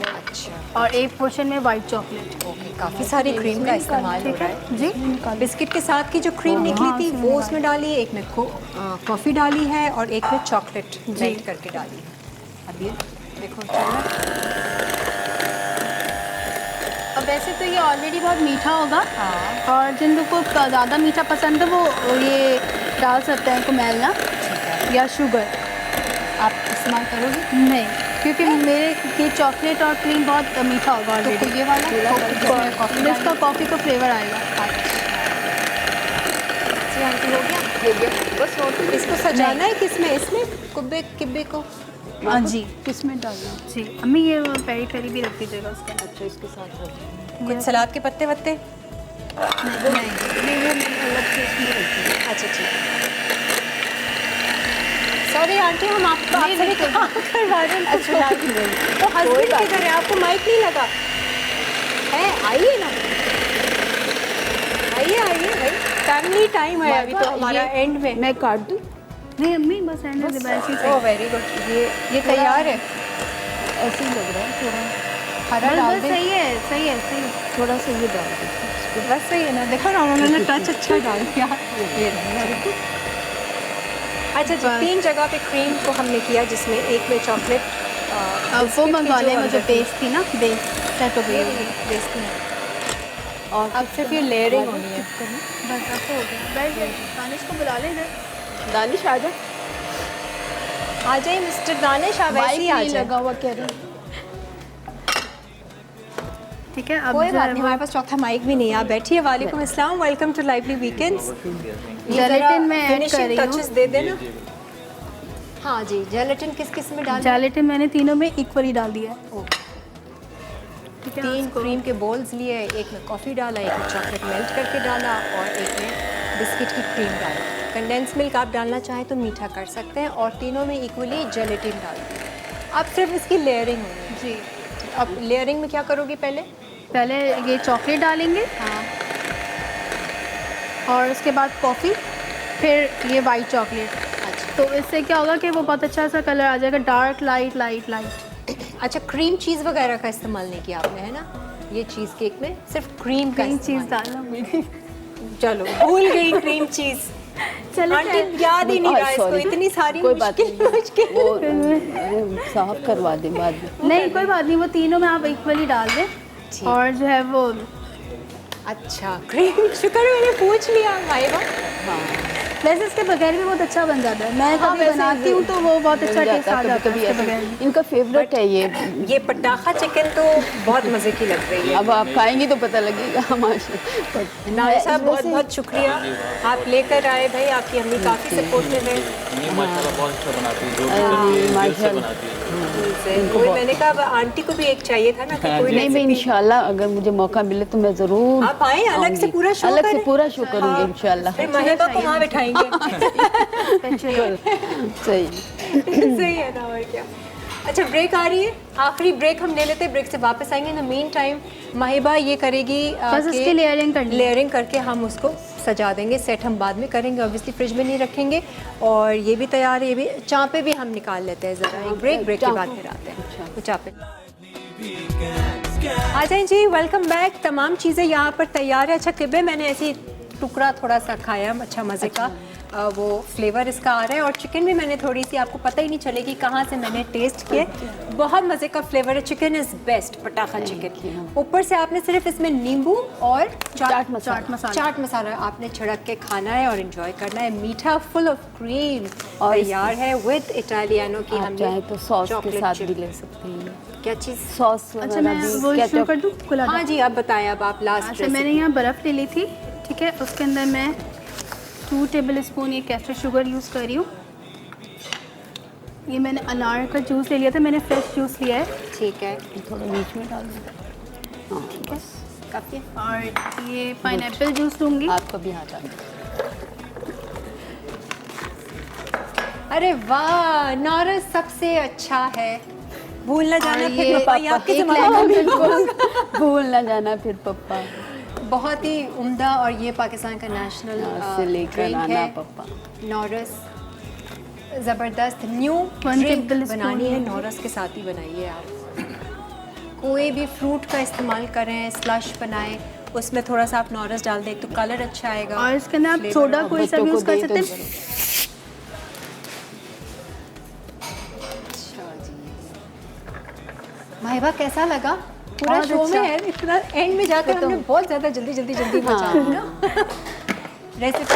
अच्छा और एक पोर्शन में वाइट चॉकलेट। ओके, काफ़ी सारी क्रीम का इस्तेमाल हो ठीक रहा है है जी। बिस्किट के साथ की जो क्रीम निकली हाँ, थी उसमें वो डाली। उसमें डाली, एक में कॉफ़ी डाली है और एक में चॉकलेट मेल्ट करके डाली है। अब ये देखो चल रहा है। अब वैसे तो ये ऑलरेडी बहुत मीठा होगा, हाँ। और जिन लोगों को ज़्यादा मीठा पसंद है वो ये डाल सकते हैं कुमेलना या शुगर। आप इस्तेमाल करोगे? नहीं, क्योंकि मेरे ये चॉकलेट और क्रीम बहुत मीठा होगा तो ऑलरेडी। ये वाला कॉफ़ी इसका कॉफ़ी का फ्लेवर आएगा। हो गया? हो गया बस। और इसको सजाना है किसमें? इसमें कुब्बे किब्बे को? हाँ जी किस में डालना? जी। अम्मी ये पेरी पेरी भी रख दीजिएगा उसके अंदर। अच्छा, इसके साथ रख कुछ सलाद के पत्ते वत्ते? नहीं, वो मैंने अलग से इसमें रखी है। अच्छा ठीक है। सॉरी आंटी, हम आपसे काम करवा रहे हैं। अच्छा तो हस्बैंड किधर है? आपको माइक नहीं लगा है? आइए ना, आइए भाई, फैमिली टाइम है अभी तो हमारा एंड में। मैं काट दूँ? नहीं अम्मी, बस रहने दे, वैसे ही ओह सही। Very good. ये तैयार है। ऐसे ही लग रहा है थोड़ा। हरा बस डाल बस दे। सही है, सही है, सही है। थोड़ा सा ये डाल दो। बस सही है ना, देखो ना उन्होंने टच अच्छा डाल दिया। अच्छा जी, 3 जगह पे क्रीम को हमने किया जिसमें एक में चॉकलेट अब वो मंगवा लें, मुझे बेस थी ना, बेस सेट हो गई होगी। बेस में और अब सिर्फ ये लेयरिंग होनी है। बस अब तो हो गया। बैठ जाइए, दानिश को बुला लें इधर। दानिश आ जा। आ जाइए मिस्टर दानिश, आप वैसे ही आ नहीं जाए। लगा हुआ कह रही। ठीक है, अब कोई जो बात है नहीं, वो हमारे पास चौथा माइक भी नहीं है। आप बैठिए। वालेकुम अस्सलाम, welcome to lively weekends. Gelatin में ऐड कर रही हूँ। टचेस दे देना। हाँ जी, जेलेटिन किस किस में डाल? जेलेटिन मैंने तीनों में इक्वली डाल दिया है। ठीक है, 3 क्रीम के बॉल्स लिए, एक में कॉफ़ी डाला, एक में चॉकलेट मेल्ट करके डाला और एक में बिस्किट की क्रीम डाली। कंडेंस मिल्क आप डालना चाहें तो मीठा कर सकते हैं, और तीनों में इक्वली जेलेटिन डाल दी। अब सिर्फ इसकी लेयरिंग होनी है। जी। अब लेयरिंग में क्या करोगी? पहले ये चॉकलेट डालेंगे हाँ और उसके बाद कॉफ़ी फिर ये वाइट चॉकलेट। तो इससे क्या होगा कि वो बहुत अच्छा सा कलर आ जाएगा, डार्क लाइट लाइट लाइट। अच्छा, क्रीम चीज़ वगैरह का इस्तेमाल नहीं किया आपने, है ना? ये चीज़ केक में सिर्फ क्रीम का कई इस्तेमाल। चीज़ डालना मुझे। चलो भूल गई क्रीम चीज़। चलो आंटी याद ही नहीं रहा इसको, इतनी सारी कोई बात मुश्किल वो साफ करवा दें बाद में। नहीं कोई बात नहीं, वो तीनों में आप इक्वली डाल दें। और जो है वो अच्छा, क्रीम शुक्र मैंने पूछ लिया माहिबा। वैसे इसके बगैर भी बहुत अच्छा बन जाता है। मैं कभी बनाती हूँ तो वो बहुत अच्छा टेस्ट आ जाता है इसके बगैर भी। इनका फेवरेट है ये पटाखा चिकन तो बहुत मज़े की लग रही है। अब आप खाएंगी तो पता लगेगा। माशाल्लाह नाज़िर साहब बहुत बहुत शुक्रिया, आप लेकर आए भाई। आपकी अम्मी काफ़ी सपोर्टिव है। बहुत अच्छा बनाती है, माशाल्लाह। वही मैंने कहा अब आंटी को भी एक चाहिए था ना कि कोई नहीं, मैं इंशाल्लाह अगर मुझे मौका मिले तो मैं ज़रूर आप आए, अलग से पूरा शो अलग से करें। पूरा शो करूँगी इंशाल्लाह। फिर महिबा को वहाँ बैठाएंगे। सही सही है ना, और क्या। अच्छा, ब्रेक आ रही है, आखिरी ब्रेक हम ले लेते हैं, ब्रेक से वापस आएंगे। इन द मीन टाइम महिबा ये करेगी बस इसकी लेयरिंग करनी है। लेयरिंग करके हम उसको सजा देंगे। सेट हम बाद में करेंगे, ऑब्वियसली फ्रिज में नहीं रखेंगे। और ये भी तैयार है, ये भी चाँपे भी हम निकाल लेते हैं ज़रा एक ब्रेक के बाद फिर आते हैं। तो चाँपे आ जाएं जी, वेलकम बैक। तमाम चीज़ें यहाँ पर तैयार है। अच्छा किबे मैंने ऐसी टुकड़ा थोड़ा सा खाया, अच्छा मज़े का वो फ्लेवर इसका आ रहा है। और चिकन भी मैंने थोड़ी सी, आपको पता ही नहीं चलेगी कहाँ से मैंने टेस्ट किए। बहुत मज़े का फ्लेवर है। चिकन इज़ बेस्ट, पटाखा चिकन। ऊपर से आपने सिर्फ इसमें नींबू और चाट मसाला आपने छिड़क के खाना है और एंजॉय करना है। मीठा फुल ऑफ क्रीम तैयार है विद इटालियानो की। हम चाहे तो सॉस के साथ भी ले सकते हैं। क्या चीज़? सॉस अच्छा मैं वो शुरू कर दूँ? हाँ जी, आप बताएं अब आप लास्ट। अच्छा, मैंने यहाँ बर्फ़ ले ली थी, ठीक है। उसके अंदर मैं 2 टेबल स्पून ये कैस्टर शुगर यूज़ कर रही हूँ। ये मैंने अनार का जूस ले लिया था, मैंने फ्रेश जूस लिया है। ठीक है, थोड़ा बीच में डाल दूँ। हाँ ठीक है, काफ़ी। और ये पाइनएप्पल जूस लूँगी। आपका भी हाथ आ अरे वाह, नॉरस सबसे अच्छा है। भूल ना जाना फिर ये पापा, ये आपके एक ज़माने में बिल्कुल भूल ना जाना फिर पप्पा। बहुत ही उम्दा। और ये पाकिस्तान का नेशनल से लेकर ड्रिंक आना है पप्पा। नॉरस। ज़बरदस्त न्यू 1 ड्रिंक tablespoon बनानी है, नॉरस के साथ ही बनाइए आप। कोई भी फ्रूट का इस्तेमाल करें, स्लश बनाएं, उसमें थोड़ा सा आप नॉरस डाल दें, एक तो कलर अच्छा आएगा। और इसके अंदर आप सोडा कोई सा भी यूज़ कर सकते हैं। महिबा कैसा लगा? पूरा बहुत शो अच्छा। में है, इतना एंड में जाकर हमने बहुत ज़्यादा जल्दी मचा दी ना रेसिपी।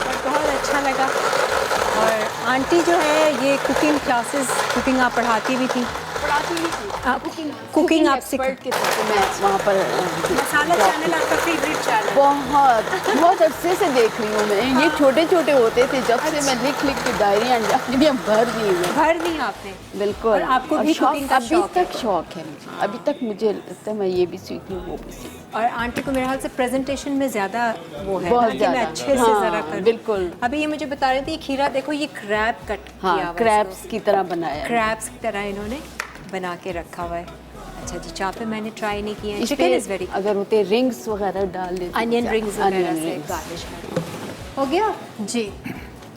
और बहुत अच्छा लगा। और आंटी जो है ये कुकिंग क्लासेस, कुकिंग आप पढ़ाती भी थी? कुकिंग आप सीख। मैं वहाँ पर मसाला चैनल आपका फेवरेट चैनल? बहुत अरसे से देख रही हूँ मैं। ये छोटे छोटे होते थे जब से मैं लिख के डायरियाँ भर दी हूँ। भर दी आपने? बिल्कुल। और आपको भी कुकिंग का अभी शौक है? तक शौक है मुझे। अभी तक मुझे लगता है मैं ये भी सीख लूँ, वो भी सीख। और आंटी को मेरे ख्याल से प्रेजेंटेशन में ज़्यादा वो है बहुत ना, कि मैं ज़्यादा। अच्छे से हाँ, ज़रा करूँ। बिल्कुल। अभी ये मुझे बता रहे थे, ये खीरा देखो, ये क्रैब कट किया हुआ हाँ, है क्रैब्स की तरह बनाया है। क्रैब्स की तरह इन्होंने बना के रखा हुआ है। अच्छा जी, चापे मैंने ट्राई नहीं किए हैं। इस चिकन पे इज़ वेरी अगर होते रिंग्स वगैरह डाल देते, अनियन रिंग्स वगैरह से rings। गार्निश हो गया जी।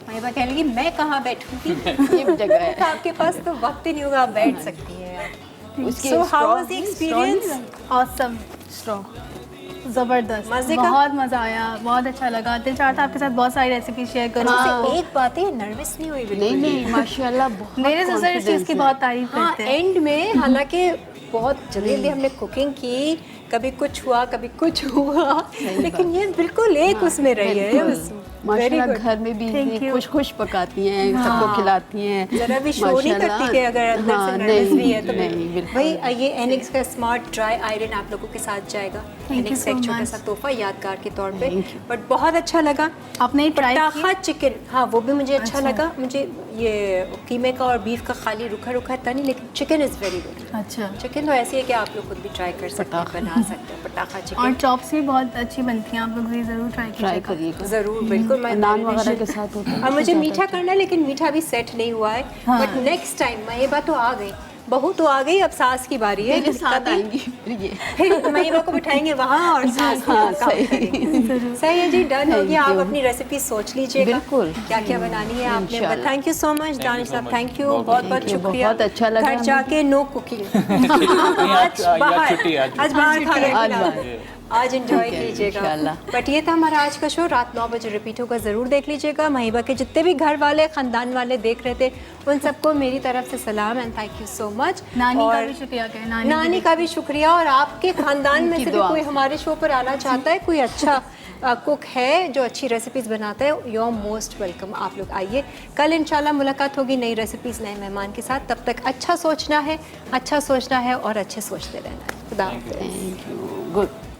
महिबा कहने लगी मैं कहाँ बैठूंगी? ये जगह है। आपके पास तो वक्त ही नहीं होगा, आप बैठ सकती हैं। उसकी So how straw- was the experience? Awesome, ज़बरदस्त, मज़े का? बहुत मज़ा आया, बहुत अच्छा लगा। दिल चाहता था आपके साथ बहुत सारी रेसिपी शेयर करूँ। अच्छा, एक बात है, नर्वस नहीं हुई बिल्कुल? नहीं माशाल्लाह बहुत मेरे सिस्टर इस चीज़ की confidence बहुत तारीफ हाँ, करते हैं। एंड में हालांकि बहुत जल्दी हमने कुकिंग की, कभी कुछ हुआ कभी कुछ हुआ, लेकिन ये बिल्कुल एक उसमें रही है। बिल्कुल। माशाल्लाह घर में भी Thank you. खुश खुश पकाती हैं, सबको खिलाती हैं। जरा भी शो नहीं करती कि अगर अंदर से नर्वस भी है तो नहीं बिल्कुल। भाई ये एनिक्स का स्मार्ट ड्राई आयरन आप लोगों के साथ जाएगा। you एनिक्स का so एक छोटा much. सा तोहफा यादगार के तौर पे। बट बहुत अच्छा लगा। आपने ट्राई पटाखा चिकन, हाँ वो भी मुझे अच्छा लगा। मुझे ये कीमे का और बीफ का खाली रूखा रूखा था नहीं, लेकिन चिकन इज़ वेरी गुड। अच्छा। चिकन तो ऐसी है कि आप लोग खुद भी ट्राई कर सकते हैं, बना सकते हैं पटाखा और चिकन। चॉप्स भी बहुत अच्छी बनती हैं, आप लोग भी ज़रूर ट्राई कीजिएगा। करिएगा। ज़रूर, बिल्कुल। मैं नान वगैरह के साथ होता है। और मुझे मीठा करना है, लेकिन मीठा भी सेट नहीं हुआ है। बट नेक्स्ट टाइम महिबा तो आ गई, बहू तो आ गई, अब सास की बारी है। मेरे साथ आएंगी फिर ये। फिर महिमा को बिठाएंगे वहाँ और सास की हाँ, काम सही। करेंगे। सही है जी, डन हो गया। आप अपनी रेसिपी सोच लीजिएगा बिल्कुल। क्या क्या बनानी है आपने। इंशाल्लाह। Thank you so much Danish साहब, थैंक यू, बहुत बहुत शुक्रिया। बहुत अच्छा लगा घर हमें। जाके नो कुकिंग, आज बाहर खाने खिलाओ। आज एंजॉय कीजिएगा। इंशाल्लाह। बट ये था हमारा आज का शो, रात 9 बजे रिपीट होगा, ज़रूर देख लीजिएगा। महिबा के जितने भी घर वाले ख़ानदान वाले देख रहे थे उन सबको मेरी तरफ से सलाम and thank you so much. नानी का भी शुक्रिया कहें, नानी का भी शुक्रिया। और आपके ख़ानदान में से भी कोई हमारे शो पर आना चाहता है, कोई अच्छा कुक है जो अच्छी रेसिपीज़ बनाता है, यू आर मोस्ट वेलकम। आप लोग आइए। कल इंशाल्लाह मुलाकात होगी नई रेसिपीज़ नए मेहमान के साथ। तब तक अच्छा सोचना है और अच्छे सोचते रहना है। खुदा हाफ़िज़। Thank you. गुड।